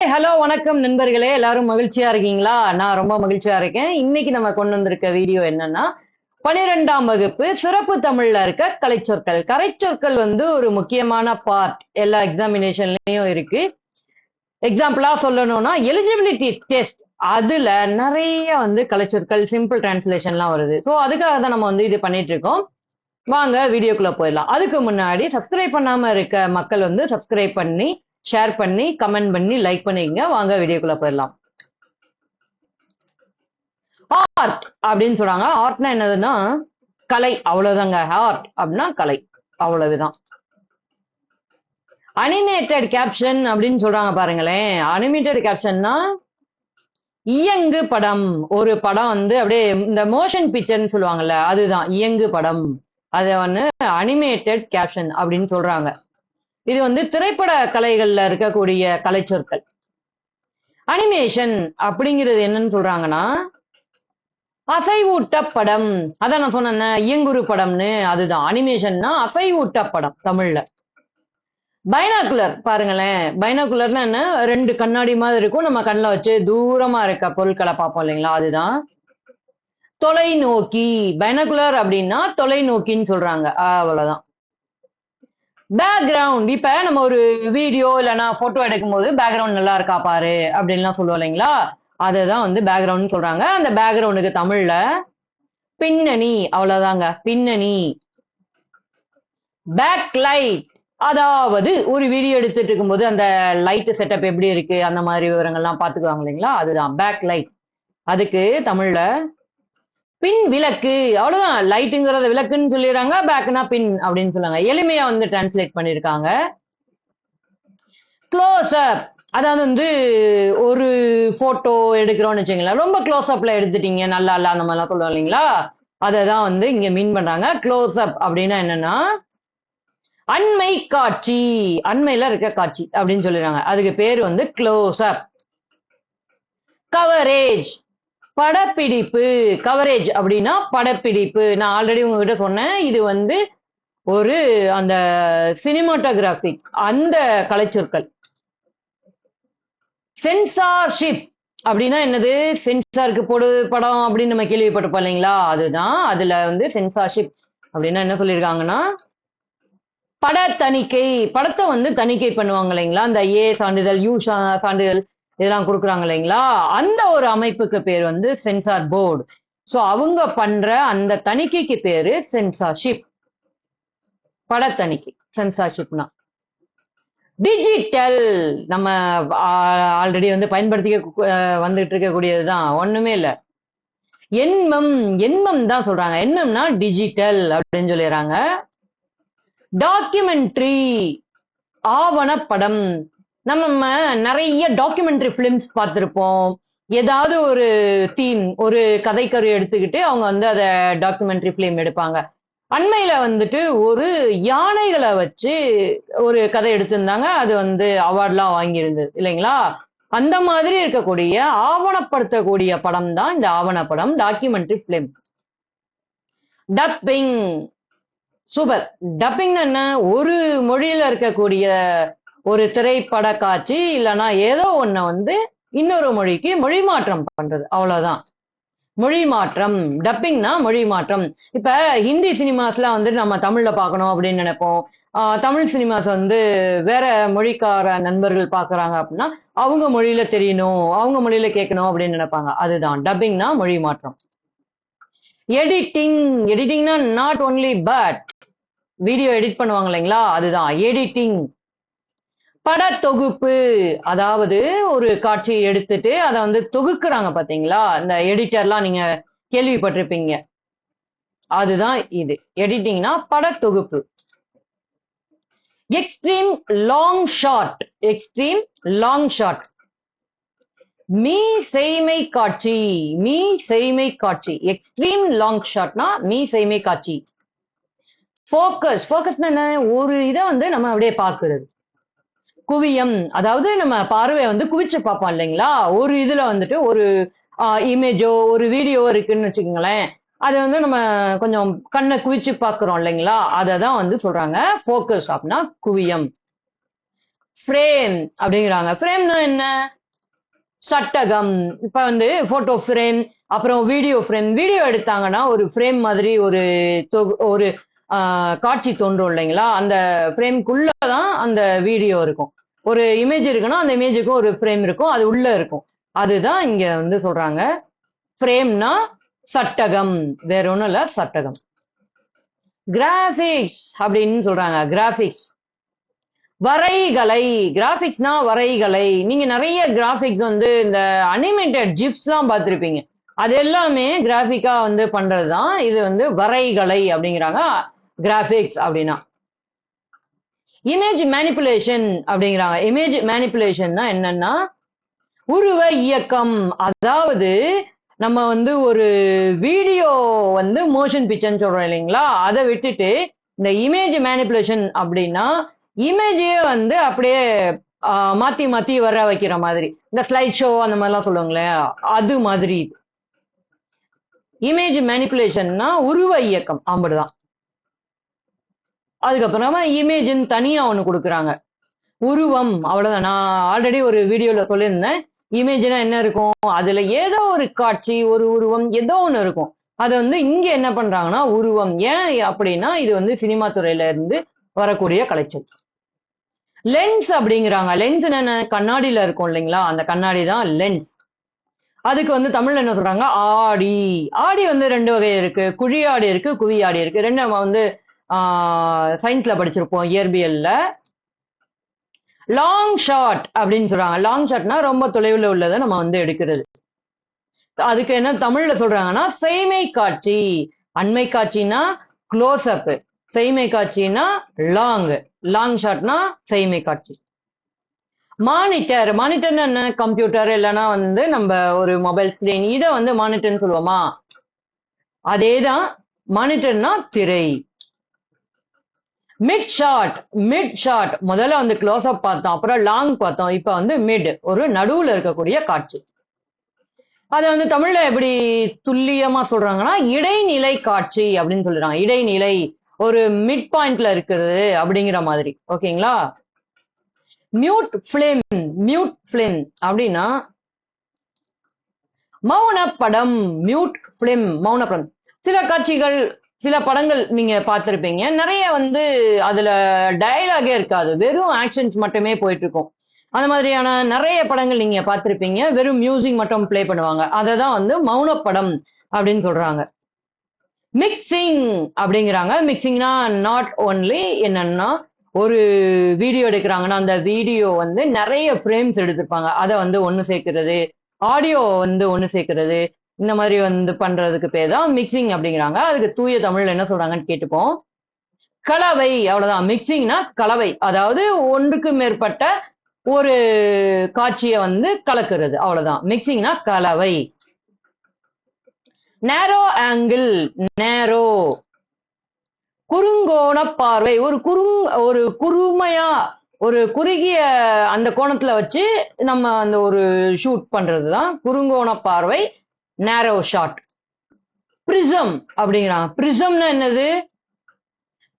Hello வணக்கம் நண்பர்களே, எல்லாரும் மகிழ்ச்சியா இருக்கீங்களா? நான் ரொம்ப மகிழ்ச்சியா இருக்கேன். இன்னைக்கு நம்ம கொண்டு வந்திருக்க வீடியோ என்னன்னா 12ஆம் வகுப்பு சிறப்பு தமிழ்ல இருக்க கலைச்சொற்கள். கலைச்சொற்கள் வந்து ஒரு முக்கியமான பார்ட், எல்லா எக்ஸாமினேஷன்லயும் இருக்கு. எக்ஸாம்பிளா சொல்லணும்னா எலிஜிபிலிட்டி டெஸ்ட், அதுல நிறைய வந்து கலைச்சொற்கள் சிம்பிள் டிரான்ஸ்லேஷன்லாம் வருது. ஸோ அதுக்காக தான் நம்ம வந்து இது பண்ணிட்டு இருக்கோம். வாங்க வீடியோக்குள்ள போயிடலாம். அதுக்கு முன்னாடி சப்ஸ்கிரைப் பண்ணாம இருக்க மக்கள் வந்து சப்ஸ்கிரைப் பண்ணி, ஷேர் பண்ணி, கமெண்ட் பண்ணி, லைக் பண்ணிக்கங்க. வாங்க வீடியோக்குள்ள போயிடலாம். ஆர்ட் அப்படின்னு சொல்றாங்க. ஆர்ட்னா என்னதுன்னா கலை, அவ்வளவுதாங்க. ஆர்ட் அப்படின்னா கலை, அவ்வளவுதான். அனிமேட்டட் கேப்ஷன் அப்படின்னு சொல்றாங்க பாருங்களேன். அனிமேட்டட் கேப்ஷன்னா இயங்கு படம். ஒரு படம் வந்து அப்படியே இந்த மோஷன் பிக்சர்னு சொல்லுவாங்கல்ல, அதுதான் இயங்கு படம். அதை வந்து அனிமேட்டட் கேப்ஷன் அப்படின்னு சொல்றாங்க. இது வந்து திரைப்பட கலைகள்ல இருக்கக்கூடிய கலைச்சொற்கள். அனிமேஷன் அப்படிங்கிறது என்னன்னு சொல்றாங்கன்னா அசைவூட்ட படம். அதான் நான் சொன்னேன் இயங்குறு படம்னு, அதுதான் அனிமேஷன்னா அசைவூட்ட படம் தமிழ்ல. பைனாகுலர் பாருங்களேன். பைனாகுலர்னா என்ன? ரெண்டு கண்ணாடி மாதிரி இருக்கும், நம்ம கண்ணில் வச்சு தூரமா இருக்க பொருட்களை பார்ப்போம் இல்லைங்களா, அதுதான் தொலைநோக்கி. பைனாகுலர் அப்படின்னா தொலைநோக்கின்னு சொல்றாங்க, அவ்வளவுதான். பேக்ரவுண்ட், இப்ப நம்ம ஒரு வீடியோ இல்லைன்னா போட்டோ எடுக்கும் போது பேக்ரவுண்ட் நல்லா இருக்கா பாரு அப்படின்லாம் சொல்லுவோம் இல்லைங்களா, அதுதான் வந்து பேக்ரவுண்ட் சொல்றாங்க. அந்த பேக்ரவுண்டுக்கு தமிழ்ல பின்னணி, அவ்வளவுதாங்க, பின்னணி. பேக் லைட், அதாவது ஒரு வீடியோ எடுத்துட்டு இருக்கும்போது அந்த லைட் செட்டப் எப்படி இருக்கு அந்த மாதிரி விவரங்கள்லாம் பாத்துக்குவாங்க இல்லைங்களா, அதுதான் பேக் லைட். அதுக்கு தமிழ்ல பின் விளக்கு, அவ்வளவுதான். லைட்டுங்கிறத விளக்குன்னு சொல்லிடுறாங்க, பேக்னா பின் அப்படின்னு சொல்லுவாங்க. எளிமையா வந்து டிரான்ஸ்லேட் பண்ணிருக்காங்க. க்ளோஸ் அப், அதாவது வந்து ஒரு போட்டோ எடுக்கிறோம்னு வச்சுங்களேன், ரொம்ப க்ளோஸ் அப்ல எடுத்துட்டீங்க நல்லா இல்ல அந்த மாதிரிலாம் சொல்லுவோம் இல்லைங்களா, அதை தான் வந்து இங்க மீன் பண்றாங்க. க்ளோஸ் அப் அப்படின்னா என்னன்னா அண்மை காட்சி, அண்மையில இருக்க காட்சி அப்படின்னு சொல்லிடுறாங்க. அதுக்கு பேர் வந்து க்ளோஸ் அப். கவரேஜ், படப்பிடிப்பு. கவரேஜ் அப்படின்னா படப்பிடிப்பு. நான் ஆல்ரெடி உங்ககிட்ட சொன்னேன், இது வந்து ஒரு அந்த சினிமாட்டோகிராபிக் அந்த கலைச்சொற்கள். சென்சார்ஷிப் அப்படின்னா என்னது? சென்சாருக்கு போடு படம் அப்படின்னு நம்ம கேள்விப்பட்டிருப்போம் இல்லைங்களா, அதுதான். அதுல வந்து சென்சார்ஷிப் அப்படின்னா என்ன சொல்லியிருக்காங்கன்னா பட தணிக்கை. படத்தை வந்து தணிக்கை பண்ணுவாங்க இல்லைங்களா, அந்த ஏ சான்றிதழ், யூ சான்றிதழ் இதெல்லாம் கொடுக்குறாங்க இல்லைங்களா, அந்த ஒரு அமைப்புக்கு பேர் வந்து சென்சார் போர்டு. ஸோ அவங்க பண்ற அந்த தணிக்கைக்கு பேரு சென்சார்ஷிப், பட தணிக்கை, சென்சார்ஷிப்னா. டிஜிட்டல், நம்ம ஆல்ரெடி வந்து பயன்படுத்தி வந்துட்டு இருக்கக்கூடியதுதான், ஒண்ணுமே இல்லை. எண்மம், எண்மம் தான் சொல்றாங்க. எண்மம்னா டிஜிட்டல் அப்படின்னு சொல்லிடுறாங்க. டாக்குமெண்ட்ரி, ஆவணப்படம். நம்ம நிறைய டாக்குமெண்ட்ரி பிலிம்ஸ் பார்த்திருப்போம். ஏதாவது ஒரு தீம், ஒரு கதைக்கரு எடுத்துக்கிட்டு அவங்க வந்து அதை டாக்குமெண்ட்ரி பிலிம் எடுப்பாங்க. அண்மையில வந்துட்டு ஒரு யானைகளை வச்சு ஒரு கதை எடுத்திருந்தாங்க, அது வந்து அவார்ட்லாம் வாங்கியிருந்தது இல்லைங்களா. அந்த மாதிரி இருக்கக்கூடிய ஆவணப்படுத்தக்கூடிய படம் தான் இந்த ஆவணப்படம், documentary film. Dubbing, super. Dubbing என்ன? ஒரு மொழியில இருக்கக்கூடிய ஒரு திரைப்பட காட்சி இல்லைன்னா ஏதோ ஒண்ண வந்து இன்னொரு மொழிக்கு மொழி மாற்றம் பண்றது, அவ்வளவுதான். மொழி மாற்றம், டப்பிங்னா மொழி மாற்றம். இப்ப ஹிந்தி சினிமாஸ்லாம் வந்து நம்ம தமிழ்ல பார்க்கணும் அப்படின்னு நினைப்போம். தமிழ் சினிமாஸ் வந்து வேற மொழிக்கார நண்பர்கள் பாக்குறாங்க அப்படின்னா அவங்க மொழியில தெரியணும், அவங்க மொழியில கேட்கணும் அப்படின்னு நினைப்பாங்க, அதுதான் டப்பிங்னா மொழி மாற்றம். எடிட்டிங், எடிட்டிங்னா not only but video edit பண்ணுவாங்க இல்லைங்களா, அதுதான் எடிட்டிங். படத்தொகுப்பு, அதாவது ஒரு காட்சியை எடுத்துட்டு அதை வந்து தொகுக்குறாங்க பாத்தீங்களா, இந்த எடிட்டர்லாம் நீங்க கேள்விப்பட்டிருப்பீங்க, அதுதான் இது. எடிட்டிங்னா படத்தொகுப்பு. Extreme long shot, extreme long shot. மீ செய்மை காட்சி, மீ செய்மை காட்சி. எக்ஸ்ட்ரீம் லாங் ஷாட்னா மீ செய்மை காட்சி. ஃபோக்கஸ், ஃபோக்கஸ்னா என்ன? ஒரு இதை வந்து நம்ம அப்படியே பார்க்கிறது. குவியம், அதாவது நம்ம பார்வையை வந்து குவிச்சு பார்ப்போம் இல்லைங்களா, ஒரு இதுல வந்துட்டு ஒரு இமேஜோ ஒரு வீடியோ இருக்குன்னு வச்சுக்கோங்களேன், அதை வந்து நம்ம கொஞ்சம் கண்ணை குவிச்சு பார்க்கிறோம் இல்லைங்களா, அதை தான் வந்து சொல்றாங்க ஃபோக்கஸ் அப்படின்னா குவியம். ஃப்ரேம் அப்படிங்கிறாங்க. ஃப்ரேம்னா என்ன? சட்டகம். இப்ப வந்து போட்டோ ஃப்ரேம், அப்புறம் வீடியோ ஃப்ரேம். வீடியோ எடுத்தாங்கன்னா ஒரு ஃப்ரேம் மாதிரி ஒரு ஒரு காட்சி தோன்றும் இல்லைங்களா? அந்த ஃப்ரேம்குள்ளதான் அந்த வீடியோ இருக்கும். ஒரு இமேஜ் இருக்குன்னா அந்த இமேஜுக்கும் ஒரு ஃப்ரேம் இருக்கும், அது உள்ள இருக்கும். அதுதான் இங்க வந்து சொல்றாங்க. ஃப்ரேம்னா சட்டகம், வேற ஒண்ணும் இல்ல, சட்டகம். கிராபிக்ஸ் அப்படின்னு சொல்றாங்க. கிராபிக்ஸ் வரைகலை. கிராபிக்ஸ்னா வரைகலை. நீங்க நிறைய கிராபிக்ஸ் வந்து இந்த அனிமேட்டட் ஜிப்ஸ் எல்லாம் பார்த்திருப்பீங்க. அது எல்லாமே கிராபிக்கா வந்து பண்றதுதான். இது வந்து வரைகலை அப்படிங்கிறாங்க. கிராபிக்ஸ் அப்படின்னா இமேஜ் மேனிப்புலேஷன் அப்படிங்கிறாங்க. இமேஜ் மேனிப்புலேஷன்னா என்னன்னா உருவ இயக்கம். அதாவது நம்ம வந்து ஒரு வீடியோ வந்து மோஷன் பிக்சர்னு சொல்றோம் இல்லைங்களா? அதை விட்டுட்டு இந்த இமேஜ் மேனிப்புலேஷன் அப்படின்னா இமேஜே வந்து அப்படியே மாத்தி மாத்தி வர வைக்கிற மாதிரி, இந்த ஸ்லைட் ஷோ அந்த மாதிரிலாம் சொல்லுவாங்களே, அது மாதிரி. இமேஜ் மேனிப்புலேஷன்னா உருவ இயக்கம், அப்படிதான். அதுக்கப்புறமா இமேஜ்னு தனியா ஒண்ணு கொடுக்குறாங்க. உருவம், அவ்வளவுதான். நான் ஆல்ரெடி ஒரு வீடியோல சொல்லியிருந்தேன். இமேஜ்னா என்ன இருக்கும்? அதுல ஏதோ ஒரு காட்சி, ஒரு உருவம், ஏதோ ஒண்ணு இருக்கும். அது வந்து இங்க என்ன பண்றாங்கன்னா உருவம். ஏன் அப்படின்னா இது வந்து சினிமா துறையில இருந்து வரக்கூடிய கலைச்சொல். லென்ஸ் அப்படிங்கிறாங்க. லென்ஸ் என்ன? கண்ணாடியில இருக்கும் இல்லைங்களா? அந்த கண்ணாடி தான் லென்ஸ். அதுக்கு வந்து தமிழ்ல என்ன சொல்றாங்க? ஆடி. ஆடி வந்து ரெண்டு வகை இருக்கு. குழி ஆடி இருக்கு, குவி ஆடி இருக்கு. ரெண்டு நம்ம வந்து சயின்ஸ்ல படிச்சிருப்போம், இயற்பியல்ல. லாங் ஷாட் அப்படின்னு சொல்றாங்க. லாங் ஷாட்னா ரொம்ப தொலைவில் உள்ளதை நம்ம வந்து எடுக்கிறது. அதுக்கு என்ன தமிழ்ல சொல்றாங்கன்னா செய்மை காட்சி. அண்மை காட்சினா க்ளோஸ் அப், செய்மை காட்சினா லாங். லாங் ஷாட்னா செய்மை காட்சி. மானிட்டர். மானிட்டர்னா என்ன? கம்ப்யூட்டர் இல்லைன்னா வந்து நம்ம ஒரு மொபைல் ஸ்கிரீன், இதை வந்து மானிட்டர்னு சொல்லுவோமா? அதேதான். மானிட்டர்னா திரை. Mid shot. மிட் ஷாட் முதல்ல வந்து க்ளோஸ் அப் பார்த்தோம், அப்புறம் லாங் பார்த்தோம், இப்ப வந்து மிட், ஒரு நடுவுல இருக்கக்கூடிய காட்சி. அதை வந்து தமிழ்ல எப்படி துல்லியமா சொல்றாங்கன்னா இடைநிலை காட்சி அப்படின்னு சொல்றாங்க. இடைநிலை, ஒரு மிட் பாயிண்ட்ல இருக்குது அப்படிங்கிற மாதிரி. ஓகேங்களா? Mute film. மியூட் பிலிம் அப்படின்னா மௌன படம். மியூட் பிலிம், மௌன படம். சில காட்சிகள், சில படங்கள் நீங்க பார்த்திருப்பீங்க, நிறைய வந்து அதுல டயலாகே இருக்காது, வெறும் ஆக்ஷன்ஸ் மட்டுமே போயிட்டு இருக்கும். அந்த மாதிரியான நிறைய படங்கள் நீங்க பார்த்திருப்பீங்க, வெறும் மியூசிக் மட்டும் பிளே பண்ணுவாங்க. அதை தான் வந்து மௌன படம் அப்படின்னு சொல்றாங்க. மிக்சிங் அப்படிங்கிறாங்க. மிக்சிங்னா நாட் ஒன்லி என்னன்னா ஒரு வீடியோ எடுக்கிறாங்கன்னா அந்த வீடியோ வந்து நிறைய ஃப்ரேம்ஸ் எடுத்திருப்பாங்க, அதை வந்து ஒண்ணு சேர்க்கிறது, ஆடியோ வந்து ஒண்ணு சேர்க்கிறது, இந்த மாதிரி வந்து பண்றதுக்கு பேர் தான் மிக்சிங் அப்படிங்கிறாங்க. அதுக்கு தூய தமிழ்ல என்ன சொல்றாங்கன்னு கேட்டுப்போம். கலவை, அவ்வளவுதான். மிக்சிங்னா கலவை, அதாவது ஒன்றுக்கு மேற்பட்ட ஒரு காட்சியை வந்து கலக்கிறது, அவ்வளவுதான். மிக்சிங்னா கலவை. நேரோ ஆங்கிள். நேரோ குறுங்கோண பார்வை. ஒரு குறுமையா ஒரு குறுகிய அந்த கோணத்துல வச்சு நம்ம அந்த ஒரு ஷூட் பண்றதுதான் குறுங்கோண பார்வை, நேரோ ஷாட். பிரிசம் அப்படிங்கிறாங்க. பிரிசம்னா என்னது?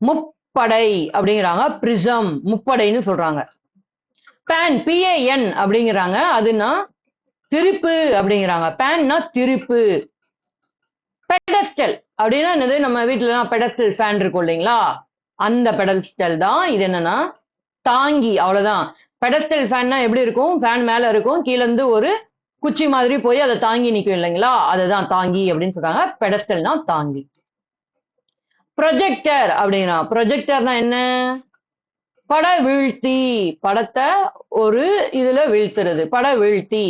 முப்படை அப்படிங்கிறாங்க. பிரிசம் முப்படைன்னு சொல்றாங்க. பேன், PAN அப்படிங்கிறாங்க. அதுனா திருப்பு அப்படிங்கிறாங்க. பேன்னா திருப்பு. பெடஸ்டல் அப்படின்னா என்னது? நம்ம வீட்டுல எல்லாம் பெடஸ்டல் ஃபேன் இருக்கும் இல்லைங்களா? அந்த பெடஸ்டல் தான். இது என்னன்னா தாங்கி, அவ்வளவுதான். பெடஸ்டல் ஃபேன்னா எப்படி இருக்கும்? ஃபேன் மேல இருக்கும், கீழ இருந்து ஒரு குச்சி மாதிரி போய் அதை தாங்கி நிக்கும் இல்லைங்களா? அதுதான் தாங்கி அப்படின்னு சொல்றாங்க. பெடஸ்டல்னா தாங்கி. ப்ரொஜெக்டர் அப்படின்னா, ப்ரொஜெக்டர்னா என்ன? பட வீழ்த்தி. படத்தை ஒரு இதுல வீழ்த்துறது, பட வீழ்த்தி.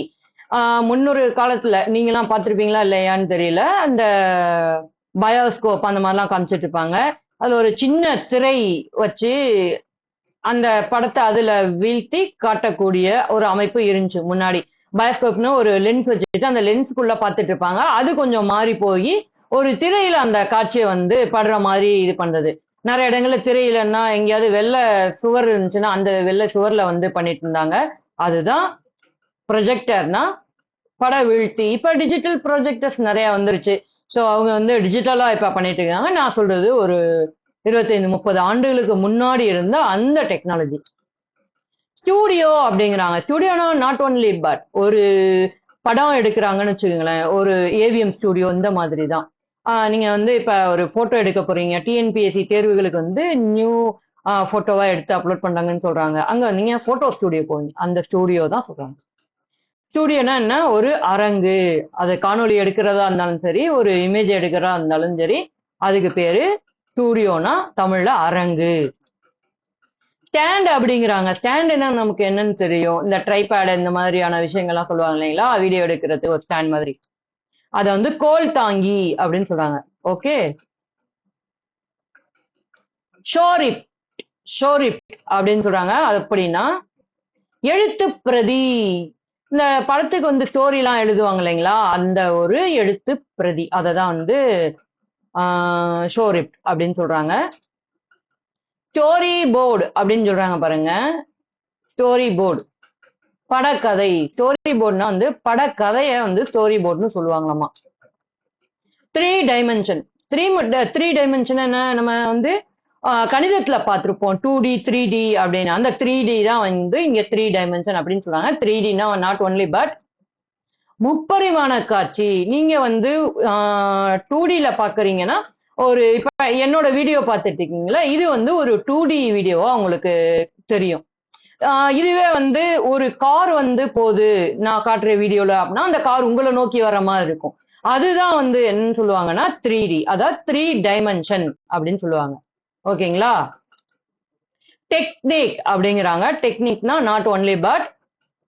முன்னொரு காலத்துல நீங்க எல்லாம் பார்த்திருப்பீங்களா இல்லையான்னு தெரியல, அந்த பயோஸ்கோப் அந்த மாதிரிலாம் காமிச்சிட்டு இருப்பாங்க. அது ஒரு சின்ன திரை வச்சு அந்த படத்தை அதுல வீழ்த்தி காட்டக்கூடிய ஒரு அமைப்பு இருந்துச்சு முன்னாடி. பயோஸ்கோப்னு ஒரு லென்ஸ் வச்சுட்டு அந்த லென்ஸ்க்குள்ள பார்த்துட்டு இருப்பாங்க. அது கொஞ்சம் மாறி போய் ஒரு திரையில அந்த காட்சியை வந்து படுற மாதிரி இது பண்றது. நிறைய இடங்கள்ல திரையிலன்னா எங்கேயாவது வெள்ளை சுவர் இருந்துச்சுன்னா அந்த வெள்ளை சுவர்ல வந்து பண்ணிட்டு இருந்தாங்க. அதுதான் ப்ரொஜெக்டர்னா பட வீழ்த்தி. இப்ப டிஜிட்டல் ப்ரொஜெக்டர்ஸ் நிறைய வந்துருச்சு. ஸோ அவங்க வந்து டிஜிட்டலா இப்ப பண்ணிட்டு இருக்காங்க. நான் சொல்றது ஒரு 25-30 ஆண்டுகளுக்கு முன்னாடி இருந்த அந்த டெக்னாலஜி. ஸ்டூடியோ அப்படிங்கிறாங்க. ஸ்டூடியோனா நாட் ஒன்லி பட் ஒரு படம் எடுக்கிறாங்கன்னு வச்சுக்கோங்களேன், ஒரு ஏவிஎம் ஸ்டூடியோ இந்த மாதிரி தான். நீங்க வந்து இப்ப ஒரு போட்டோ எடுக்க போறீங்க, டிஎன்பிஎஸ்சி தேர்வுகளுக்கு வந்து நியூ போட்டோவா எடுத்து அப்லோட் பண்றாங்கன்னு சொல்றாங்க. அங்க நீங்க போட்டோ ஸ்டூடியோ போவீங்க, அந்த ஸ்டூடியோ தான் சொல்றாங்க. ஸ்டூடியோனா என்ன? ஒரு அரங்கு. அது காணொளி எடுக்கிறதா இருந்தாலும் சரி, ஒரு இமேஜ் எடுக்கிறதா இருந்தாலும் சரி, அதுக்கு பேரு ஸ்டூடியோனா தமிழ்ல அரங்கு. ஸ்டாண்ட் அப்படிங்கிறாங்க. ஸ்டாண்டுனா நமக்கு என்னன்னு தெரியும். இந்த ட்ரைபேட் இந்த மாதிரியான விஷயங்கள்லாம் சொல்லுவாங்க இல்லைங்களா? வீடியோ எடுக்கிறதுக்கு ஒரு ஸ்டாண்ட் மாதிரி. அத வந்து கோல் தாங்கி அப்படின்னு சொல்றாங்க. ஓகே. ஷோரிப் ஷோரிப் அப்படின்னு சொல்றாங்க. அது அப்படின்னா எழுத்து பிரதி. இந்த படத்துக்கு வந்து ஸ்டோரி எல்லாம் எழுதுவாங்க இல்லைங்களா? அந்த ஒரு எழுத்து பிரதி. அததான் வந்து ஷோரிப் அப்படின்னு சொல்றாங்க. ஸ்டோரி போர்டு அப்படின்னு சொல்றாங்க பாருங்க. ஸ்டோரி போர்டு படக்கதை. ஸ்டோரி போர்டுனா வந்து படக்கதைய வந்து ஸ்டோரி போர்டுன்னு சொல்லுவாங்களாமா. 3 டைமென்ஷன். த்ரீ டைமென்ஷன் என்ன? நம்ம வந்து கணிதத்துல பார்த்திருப்போம் 2D 3D அப்படின்னு. அந்த 3D தான் வந்து இங்க 3 டைமென்ஷன் அப்படின்னு சொல்றாங்க. 3Dனா நாட் ஒன்லி பட் முப்பரிமாண காட்சி. நீங்க வந்து 2Dல பாக்குறீங்கன்னா ஒரு இப்ப என்னோட வீடியோ பார்த்துட்டு இருக்கீங்களா, இது வந்து ஒரு 2D வீடியோவா உங்களுக்கு தெரியும். இதுவே வந்து ஒரு கார் வந்து போகுது நான் காட்டுற வீடியோல அப்படின்னா அந்த கார் உங்களை நோக்கி வர மாதிரி இருக்கும். அதுதான் வந்து என்ன சொல்லுவாங்கன்னா 3D, அதாவது 3 டைமென்ஷன் அப்படின்னு சொல்லுவாங்க. ஓகேங்களா? டெக்னிக் அப்படிங்கிறாங்க. டெக்னிக்னா நாட் ஒன்லி பட்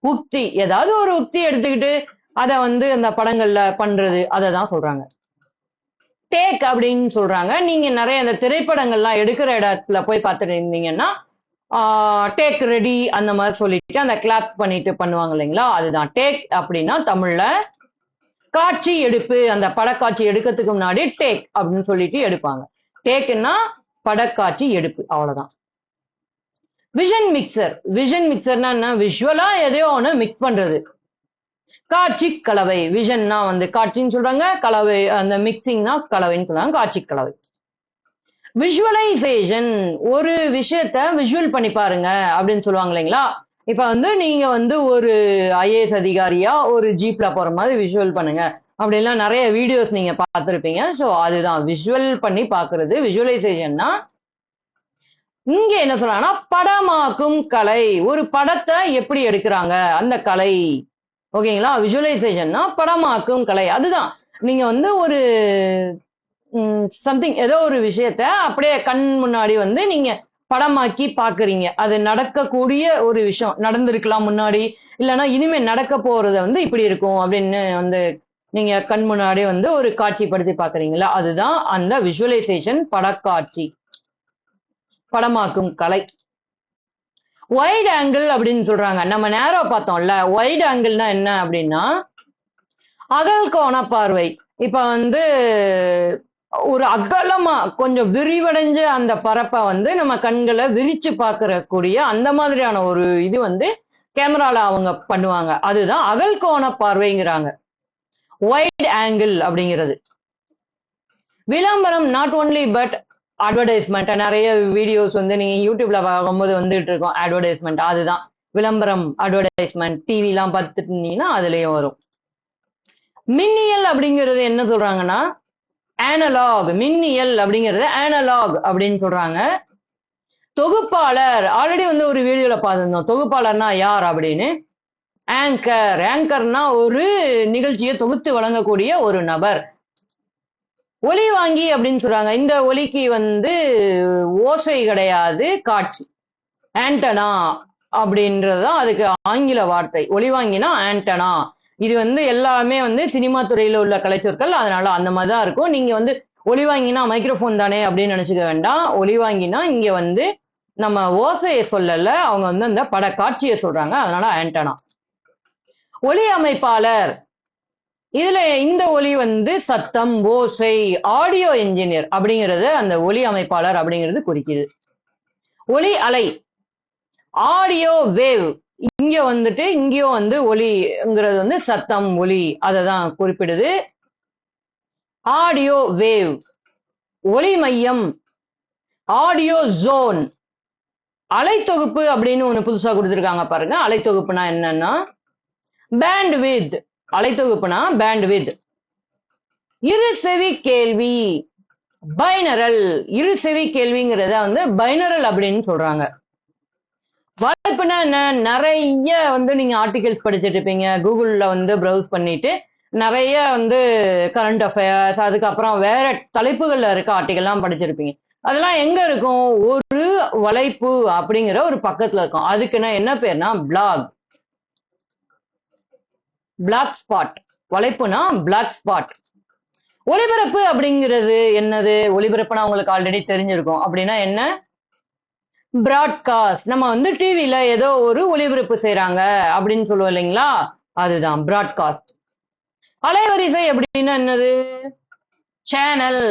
உக்தி. ஏதாவது ஒரு உக்தி எடுத்துக்கிட்டு அத வந்து அந்த படங்கள்ல பண்றது, அததான் சொல்றாங்க. டேக் அப்படின்னு சொல்றாங்க. நீங்க நிறைய அந்த திரைப்படங்கள்லாம் எடுக்கிற இடத்துல போய் பார்த்துட்டு இருந்தீங்கன்னா டேக் ரெடி அந்த மாதிரி சொல்லிட்டு அந்த கிளாப்ஸ் பண்ணிட்டு பண்ணுவாங்க இல்லைங்களா? அதுதான் டேக் அப்படின்னா தமிழ்ல காட்சி எடுப்பு. அந்த படக்காட்சி எடுக்கிறதுக்கு முன்னாடி டேக் அப்படின்னு சொல்லிட்டு எடுப்பாங்க. டேக்னா படக்காட்சி எடுப்பு, அவ்வளவுதான். Vision mixer. விஷன் மிக்சர்னா என்ன? விஷுவலா எதையோ ஒண்ணு மிக்ஸ் பண்றது. காட்சி கலவை. விஷன்னா வந்து காட்சின்னு சொல்றாங்க, கலவை அந்த மிக்சிங்னா கலவைன்னு சொல்றாங்க. காட்சி கலவை. விஷுவலைசேஷன். ஒரு விஷயத்த விஷுவல் பண்ணி பாருங்க அப்படின்னு சொல்லுவாங்க இல்லைங்களா? இப்ப வந்து நீங்க வந்து ஒரு ஐஏஎஸ் அதிகாரியா ஒரு ஜீப்ல போற மாதிரி விஷுவல் பண்ணுங்க அப்படின்லாம் நிறைய வீடியோஸ் நீங்க பார்த்திருப்பீங்க. சோ அதுதான் விஷுவல் பண்ணி பாக்குறது. விஷுவலைசேஷன்னா இங்க என்ன சொல்றாங்கன்னா படமாக்கும் கலை. ஒரு படத்தை எப்படி எடுக்கிறாங்க அந்த கலை. ஓகேங்களா? விஷுவலைசேஷன்னா படமாக்கும் கலை. அதுதான் நீங்க வந்து ஒரு சம்திங் ஏதோ ஒரு விஷயத்த அப்படியே கண் முன்னாடி வந்து நீங்க படமாக்கி பாக்குறீங்க. அது நடக்கக்கூடிய ஒரு விஷயம் நடந்திருக்கலாம் முன்னாடி, இல்லைன்னா இனிமே நடக்க போறத வந்து இப்படி இருக்கும் அப்படின்னு வந்து நீங்க கண் முன்னாடி வந்து ஒரு காட்சிப்படுத்தி பாக்குறீங்களா? அதுதான் அந்த விஷுவலைசேஷன், படக்காட்சி, படமாக்கும் கலை. வைட் ஆங்கிள் அப்படின்னு சொல்றாங்க. நம்ம நேரா பார்த்தோம்ல, வைட் ஆங்கிள்னா என்ன அப்படின்னா அகல் கோண பார்வை. இப்ப வந்து ஒரு அகலமா கொஞ்சம் விரிவடைஞ்ச அந்த பரப்பை வந்து நம்ம கண்களை விரிச்சு பார்க்கக்கூடிய அந்த மாதிரியான ஒரு இது வந்து கேமரால அவங்க பண்ணுவாங்க. அதுதான் அகல் கோண பார்வைங்கிறாங்க. வைட் ஆங்கிள் அப்படிங்கிறது. விளம்பரம் நாட் ஒன்லி பட் அட்வர்டைஸ்மெண்ட். நிறைய வீடியோஸ் வந்து நீங்க யூடியூப்ல பார்க்கும்போது வந்துட்டு இருக்கோம் அட்வர்டைஸ்மெண்ட். அதுதான் விளம்பரம், அட்வர்டைஸ்மெண்ட். டிவி எல்லாம் பார்த்துட்டு இருந்தீங்கன்னா அதுலயும் வரும். மின்னியல் அப்படிங்கிறது என்ன சொல்றாங்கன்னா அனலாக். மின்னியல் அப்படிங்கிறது அனலாக் அப்படின்னு சொல்றாங்க. தொகுப்பாளர். ஆல்ரெடி வந்து ஒரு வீடியோல பார்த்திருந்தோம் தொகுப்பாளர்னா யார் அப்படின்னு. ஆங்கர். ஆங்கர்னா ஒரு நிகழ்ச்சியை தொகுத்து வழங்கக்கூடிய ஒரு நபர். ஒலி வாங்கி அப்படின்னு சொல்றாங்க. இந்த ஒலிக்கு வந்து ஓசை கிடையாது, காட்சி. ஆண்டனா அப்படின்றதுதான் அதுக்கு ஆங்கில வார்த்தை. ஒலி வாங்கினா ஆண்டனா. இது வந்து எல்லாமே வந்து சினிமா துறையில உள்ள கலைச்சொற்கள். அதனால அந்த மாதிரி தான் இருக்கும். நீங்க வந்து ஒலி வாங்கினா மைக்ரோஃபோன் தானே அப்படின்னு நினைச்சுக்க வேண்டாம். ஒலி வாங்கினா இங்க வந்து நம்ம ஓசையை சொல்லல, அவங்க வந்து அந்த பட காட்சியை சொல்றாங்க. அதனால ஆண்டனா. ஒலி அமைப்பாளர். இதுல இந்த ஒலி வந்து சத்தம், ஓசை, ஆடியோ என்ஜினியர் அப்படிங்கிறது அந்த ஒலி அமைப்பாளர் அப்படிங்கிறது குறிக்குது. ஒலி அலை. Audio wave. இங்க வந்துட்டு இங்கேயும் வந்து ஒலிங்கிறது வந்து சத்தம், ஒலி அததான் குறிப்பிடுது. Audio wave. ஒலி மையம். Audio zone. அலைத்தொகுப்பு அப்படின்னு ஒண்ணு புதுசா கொடுத்திருக்காங்க பாருங்க. அலைத்தொகுப்புனா என்னன்னா பேண்ட் வித். அலைத்தொகுப்புனா பேண்ட் வித். இருசெவி கேள்வி பைனரல். இருசெவி கேள்விங்கிறத வந்து பைனரல் அப்படின்னு சொல்றாங்க. வலைப்புனா என்ன? நிறைய வந்து நீங்க ஆர்டிகல்ஸ் படிச்சுட்டு இருப்பீங்க, கூகுள்ல வந்து ப்ரௌஸ் பண்ணிட்டு நிறைய வந்து கரண்ட் அஃபேர்ஸ், அதுக்கப்புறம் வேற தலைப்புகள்ல இருக்க ஆர்டிகல்லாம் படிச்சிருப்பீங்க. அதெல்லாம் எங்க இருக்கும்? ஒரு வலைப்பு அப்படிங்கிற ஒரு பக்கத்துல இருக்கும். அதுக்குன்னா என்ன பேர்னா பிளாக். Blog spot. வலைப்புனா பிளாக் ஸ்பாட். ஒளிபரப்பு அப்படிங்கிறது என்னது? ஒளிபரப்புனா உங்களுக்கு ஆல்ரெடி தெரிஞ்சிருக்கும். அப்படின்னா என்ன? பிராட்காஸ்ட். நம்ம வந்து டிவில ஏதோ ஒரு ஒளிபரப்பு செய்யறாங்க அப்படின்னு சொல்லுவோம் இல்லைங்களா? அதுதான் பிராட்காஸ்ட். அலைவரிசை அப்படின்னா என்னது? சேனல்.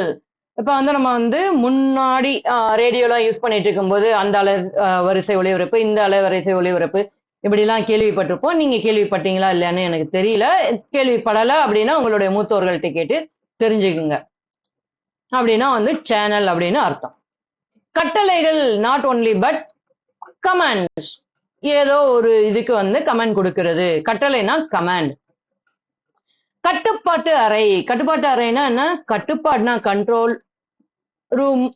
இப்ப வந்து நம்ம வந்து முன்னாடி ரேடியோலாம் யூஸ் பண்ணிட்டு இருக்கும்போது அந்த வரிசை ஒளிபரப்பு, இந்த அலைவரிசை ஒளிபரப்பு இப்படி எல்லாம் கேள்விப்பட்டிருப்போம். நீங்க கேள்விப்பட்டீங்களா இல்லையான்னு எனக்கு தெரியல. கேள்விப்படல அப்படின்னா உங்களுடைய மூத்தோர்கள்ட்ட கேட்டு தெரிஞ்சுக்குங்க. அப்படின்னா வந்து சேனல் அப்படின்னு அர்த்தம். கட்டளைகள் நாட் ஒன்லி பட் கமாண்ட்ஸ். ஏதோ ஒரு இதுக்கு வந்து கமாண்ட் கொடுக்கிறது. கட்டளைனா கமாண்ட். கட்டுப்பாட்டு அறை. கட்டுப்பாட்டு அறைனா என்ன? கட்டுப்பாடுனா கண்ட்ரோல், ரூம்,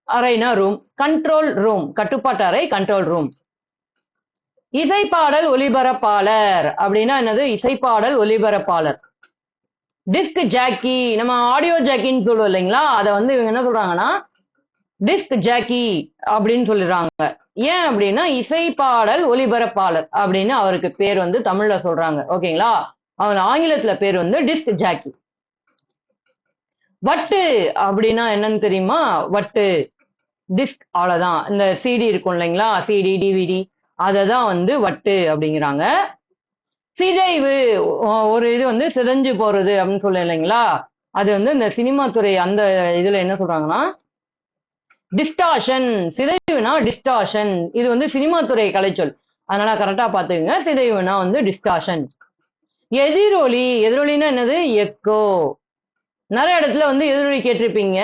அறைனா ரூம், கண்ட்ரோல் ரூம். கட்டுப்பாட்டு அறை, கண்ட்ரோல் ரூம். இசைப்பாடல் ஒலிபரப்பாளர் அப்படின்னா என்னது? இசைப்பாடல் ஒலிபரப்பாளர். Disc jockey. நம்ம ஆடியோ ஜாக்கின்னு சொல்லுவோம் இல்லைங்களா? அதை வந்து இவங்க என்ன சொல்றாங்கன்னா டிஸ்க் ஜாக்கி அப்படின்னு சொல்லிடுறாங்க. ஏன் அப்படின்னா இசைப்பாடல் ஒலிபரப்பாளர் அப்படின்னு அவருக்கு பேர் வந்து தமிழ்ல சொல்றாங்க. ஓகேங்களா? அவங்க ஆங்கிலத்துல பேர் வந்து டிஸ்க் ஜாக்கி. வட்டு அப்படின்னா என்னன்னு தெரியுமா? வட்டு டிஸ்க். அவ்வளவுதான். இந்த சிடி இருக்கும் இல்லைங்களா? சிடி, டிவிடி, அததான் வந்து வட்டு அப்படிங்கிறாங்க. சிதைவு. ஒரு இது வந்து சிதைஞ்சு போறது அப்படின்னு சொல்ல இல்லைங்களா? அது வந்து இந்த சினிமா துறை அந்த இதுல என்ன சொல்றாங்கன்னா டிஸ்டார்ஷன். சிதைவுனா டிஸ்டார்ஷன். இது வந்து சினிமா துறை கலைச்சொல், அதனால கரெக்டா பாத்துக்கங்க. சிதைவுனா வந்து டிஸ்டார்ஷன். எதிரொலி. எதிரொலின்னா என்னது? எக்கோ. நிறைய இடத்துல வந்து எதிரொலி கேட்டிருப்பீங்க.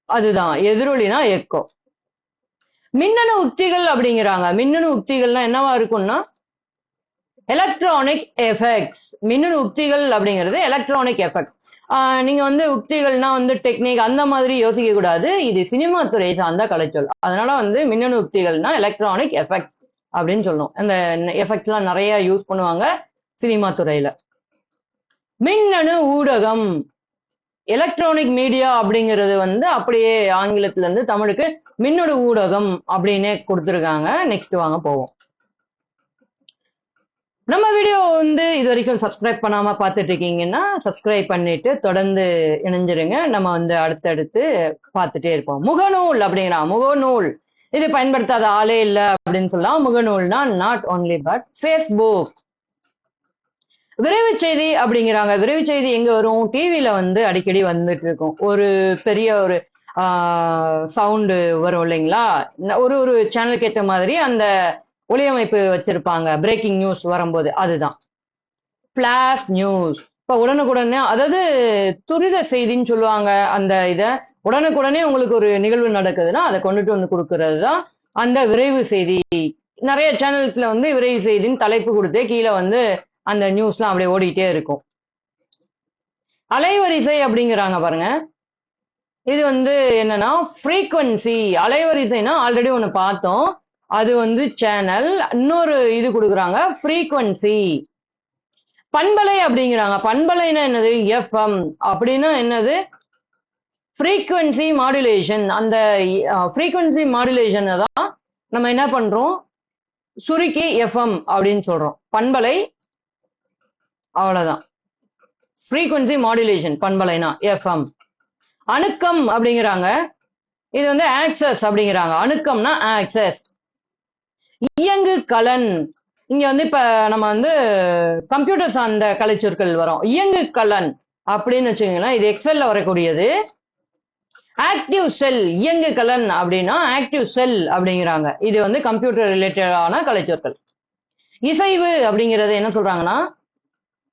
அதுதான் எதிரொலினா எக்கோ. மின்னணு உத்திகள் அப்படிங்கிறாங்க. மின்னணு உத்திகள்னா என்னவா இருக்கும்னா எலக்ட்ரானிக் எஃபெக்ட்ஸ். மின்னணு உத்திகள் அப்படிங்கிறது எலக்ட்ரானிக் எஃபெக்ட்ஸ். நீங்க வந்து உத்திகள்னா வந்து டெக்னிக் அந்த மாதிரி யோசிக்க கூடாது. இது சினிமா துறை சார்ந்த கலைச்சொல். அதனால வந்து மின்னணு உத்திகள்னா எலக்ட்ரானிக் எஃபெக்ட்ஸ் அப்படின்னு சொல்லணும். அந்த எஃபெக்ட்ஸ் எல்லாம் நிறைய யூஸ் பண்ணுவாங்க சினிமா துறையில. மின்னணு ஊடகம். எலக்ட்ரானிக் மீடியா அப்படிங்கிறது வந்து அப்படியே ஆங்கிலத்துல இருந்து தமிழுக்கு மின்னணு ஊடகம் அப்படின்னே கொடுத்துருக்காங்க. நெக்ஸ்ட் வாங்க போவோம். நம்ம வீடியோ வந்து இது வரைக்கும் சப்ஸ்கிரைப் பண்ணாம பார்த்துட்டு இருக்கீங்கன்னா சப்ஸ்கிரைப் பண்ணிட்டு தொடர்ந்து இணைஞ்சிருங்க. நம்ம வந்து அடுத்தடுத்து பார்த்துட்டே இருப்போம். முகநூல் அப்படிங்கிறான். முகநூல் இது பயன்படுத்தாத ஆளே இல்ல அப்படின்னு சொல்லலாம். முகநூல்னா நாட் ஒன்லி பட் ஃபேஸ்புக். விரைவு செய்தி அப்படிங்கிறாங்க. விரைவு செய்தி எங்க வரும்? டிவில வந்து அடிக்கடி வந்துட்டு இருக்கும். ஒரு பெரிய ஒரு சவுண்டு வரும் இல்லைங்களா? ஒரு ஒரு சேனலுக்கு ஏற்ற மாதிரி அந்த ஒளியமைப்பு வச்சிருப்பாங்க. பிரேக்கிங் நியூஸ் வரும்போது அதுதான் பிளாஷ் நியூஸ். இப்ப உடனுக்குடனே, அதாவது துரித செய்தின்னு சொல்லுவாங்க. அந்த இத உடனுக்குடனே உங்களுக்கு ஒரு நிகழ்வு நடக்குதுன்னா அதை கொண்டுட்டு வந்து கொடுக்கறது தான் அந்த விரைவு செய்தி. நிறைய சேனல்ஸ்ல வந்து விரைவு செய்தின்னு தலைப்பு கொடுத்து கீழே வந்து அந்த நியூஸ்லாம் அப்படியே ஓடிட்டே இருக்கும். அலைவரிசை அப்படிங்கிறாங்க பாருங்க. இது வந்து என்னன்னா ஃப்ரீக்வன்சி. அலைவரிசைனா ஆல்ரெடி ஒண்ணு பார்த்தோம், அது வந்து சேனல். இன்னொரு இது கொடுக்குறாங்க ஃப்ரீக்வன்சி. பண்பலை அப்படிங்கிறாங்க. பண்பலைனா என்னது? எஃப்எம். அப்படின்னா என்னது? Frequency modulation. அந்த ஃப்ரீக்வன்சி மாடுலேஷன் தான் நம்ம என்ன பண்றோம்? சுருக்கி எஃப்எம் அப்படின்னு சொல்றோம். பண்பலை, அவ்வளவுதான். ஃப்ரீக்வன்சி மாடுலேஷன் பண்பலைனா எஃப்எம். அணுக்கம் அப்படிங்கிறாங்க. இது வந்து ஆக்சஸ் அப்படிங்கிறாங்க. அணுக்கம்னா ஆக்சஸ். இயங்கு கலன். இங்க வந்து இப்ப நம்ம வந்து கம்ப்யூட்டர் சார்ந்த கலைச்சொற்கள் வரும். இயங்கு கலன் அப்படின்னு வச்சுக்கோங்களேன். இது எக்ஸல்ல வரக்கூடியது. ஆக்டிவ் செல். இயங்கு கலன் அப்படின்னா ஆக்டிவ் செல் அப்படிங்கிறாங்க. இது வந்து கம்ப்யூட்டர் ரிலேட்டடான கலைச்சொற்கள். இசைவு அப்படிங்கறது என்ன சொல்றாங்கன்னா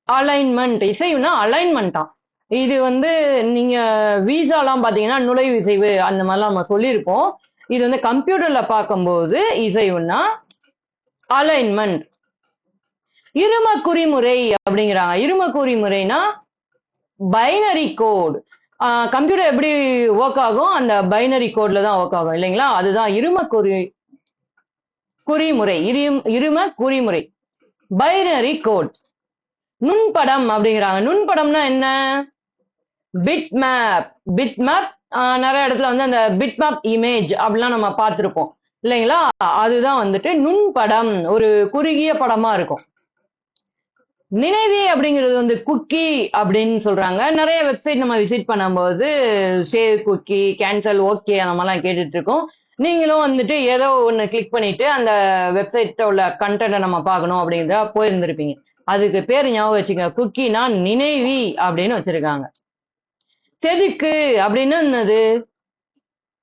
அலைன்மெண்ட். இசைவுனா அலைன்மெண்டா. இது வந்து நீங்க வீசாலாம் பாத்தீங்கன்னா நுழைவு இசைவு அந்த மாதிரிலாம் நம்ம சொல்லியிருப்போம். இது வந்து கம்ப்யூட்டர்ல பார்க்கும்போது இசைவுன்னா அலைன்மெண்ட். இரும குறிமுறை அப்படிங்கிறாங்க. இரும குறிமுறைனா பைனரி கோட். கம்ப்யூட்டர் எப்படி ஒர்க் ஆகும், அந்த பைனரி கோட்ல தான் ஒர்க் ஆகும் இல்லைங்களா? அதுதான் குறிமுறை. இரும குறிமுறை, பைனரி கோட். நுண்படம் அப்படிங்கிறாங்க. நுண்படம்னா என்ன? பிட்மேப். பிட்மேப் நிறைய இடத்துல வந்து அந்த பிட்மேப் இமேஜ் அப்படிலாம் நம்ம பார்த்திருப்போம் இல்லைங்களா? அதுதான் வந்துட்டு நுண்படம், ஒரு குறுகிய படமா இருக்கும். நினைவி அப்படிங்கிறது வந்து குக்கி அப்படின்னு சொல்றாங்க. நிறைய வெப்சைட் நம்ம விசிட் பண்ணும்போது சேவ் குக்கி, கேன்சல், ஓகே அந்த மாதிரிலாம் கேட்டுட்டு இருக்கோம். நீங்களும் வந்துட்டு ஏதோ ஒன்று கிளிக் பண்ணிட்டு அந்த வெப்சைட்ல உள்ள கண்டென்ட்டை நம்ம பார்க்கணும் அப்படிங்கிறத போயிருந்திருப்பீங்க. அதுக்கு பேர் ஞாபகம் வச்சுங்க, குக்கினா நினைவி அப்படின்னு வச்சிருக்காங்க. செதுக்கு அப்படின்னு என்னது?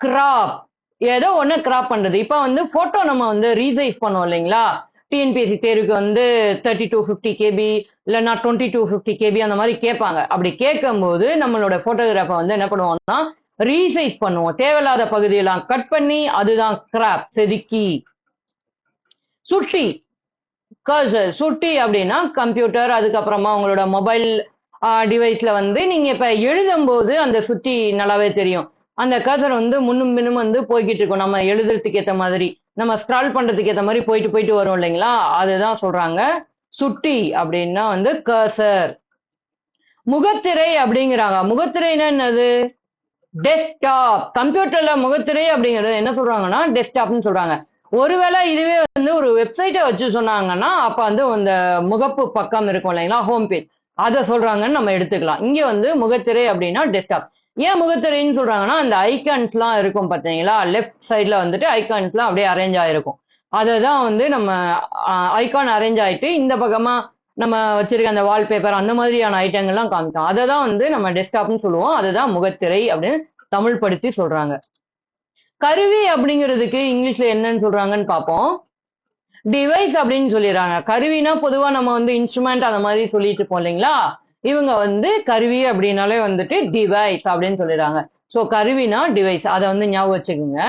கிராப். ஏதோ ஒண்ணு கிராப் பண்றது. இப்ப வந்து போட்டோ நம்ம வந்து ரீசைஸ் பண்ணுவோம் இல்லைங்களா? டிஎன்பிஎஸ்சி தேர்வுக்கு வந்து 3250 கேபி இல்லைன்னா 2250 கேபி அந்த மாதிரி கேட்பாங்க. அப்படி கேட்கும்போது நம்மளோட போட்டோகிராஃபை வந்து என்ன பண்ணுவோம்னா ரீசைஸ் பண்ணுவோம். தேவையில்லாத பகுதியெல்லாம் கட் பண்ணி, அதுதான் கிராப், செதுக்கி. சுட்டி, கர்சர். சுட்டி அப்படின்னா கம்ப்யூட்டர், அதுக்கப்புறமா உங்களோட மொபைல் டிவைஸ்ல வந்து நீங்க இப்ப எழுதும் போது அந்த சுட்டி நல்லாவே தெரியும். அந்த கர்சர் வந்து முன்னும் பின்னும் வந்து போய்கிட்டு இருக்கும். நம்ம எழுதுறதுக்கு ஏத்த மாதிரி, நம்ம ஸ்க்ரால் பண்றதுக்கு ஏத்த மாதிரி போயிட்டு போயிட்டு வரும் இல்லைங்களா? அதுதான் சொல்றாங்க சுட்டி அப்படின்னா வந்து கர்சர். முகத்திரை அப்படிங்கிறாங்க. முகத்திரைன்னா என்னது? டெஸ்க்டாப். கம்ப்யூட்டர்ல முகத்திரை அப்படிங்கிறது என்ன சொல்றாங்கன்னா டெஸ்க்டாப்னு சொல்றாங்க. ஒருவேளை இதுவே வந்து ஒரு வெப்சைட்டை வச்சு சொன்னாங்கன்னா அப்ப வந்து அந்த முகப்பு பக்கம் இருக்கும் இல்லைங்களா, ஹோம் பேஜ், அதை சொல்றாங்கன்னு நம்ம எடுத்துக்கலாம். இங்க வந்து முகத்திரை அப்படின்னா டெஸ்க்டாப். ஏன் முகத்திரைன்னு சொல்றாங்கன்னா அந்த ஐகான்ஸ்லாம் இருக்கும் பார்த்தீங்களா, லெஃப்ட் சைட்ல வந்துட்டு ஐகான்ஸ்லாம் அப்படியே அரேஞ்ச் ஆயிருக்கும். அதை தான் வந்து நம்ம ஐகான் அரேஞ்ச் ஆயிட்டு இந்த பக்கமா நம்ம வச்சிருக்க அந்த வால்பேப்பர் அந்த மாதிரியான ஐட்டங்கள்லாம் காமிக்கும். அதை தான் வந்து நம்ம டெஸ்க்டாப்னு சொல்லுவோம். அதுதான் முகத்திரை அப்படின்னு தமிழ் படுத்தி சொல்றாங்க. கருவி அப்படிங்கிறதுக்கு இங்கிலீஷ்ல என்னன்னு சொல்றாங்கன்னு பார்ப்போம். டிவைஸ் அப்படின்னு சொல்லிடுறாங்க. கருவினா பொதுவா நம்ம வந்து இன்ஸ்ட்ருமெண்ட் அந்த மாதிரி சொல்லிட்டு இருப்போம் இல்லைங்களா? இவங்க வந்து கருவி அப்படின்னாலே வந்துட்டு டிவைஸ் அப்படின்னு சொல்லிடுறாங்க. சோ கருவினா டிவைஸ், அதை வந்து ஞாபகம் வச்சுக்கோங்க.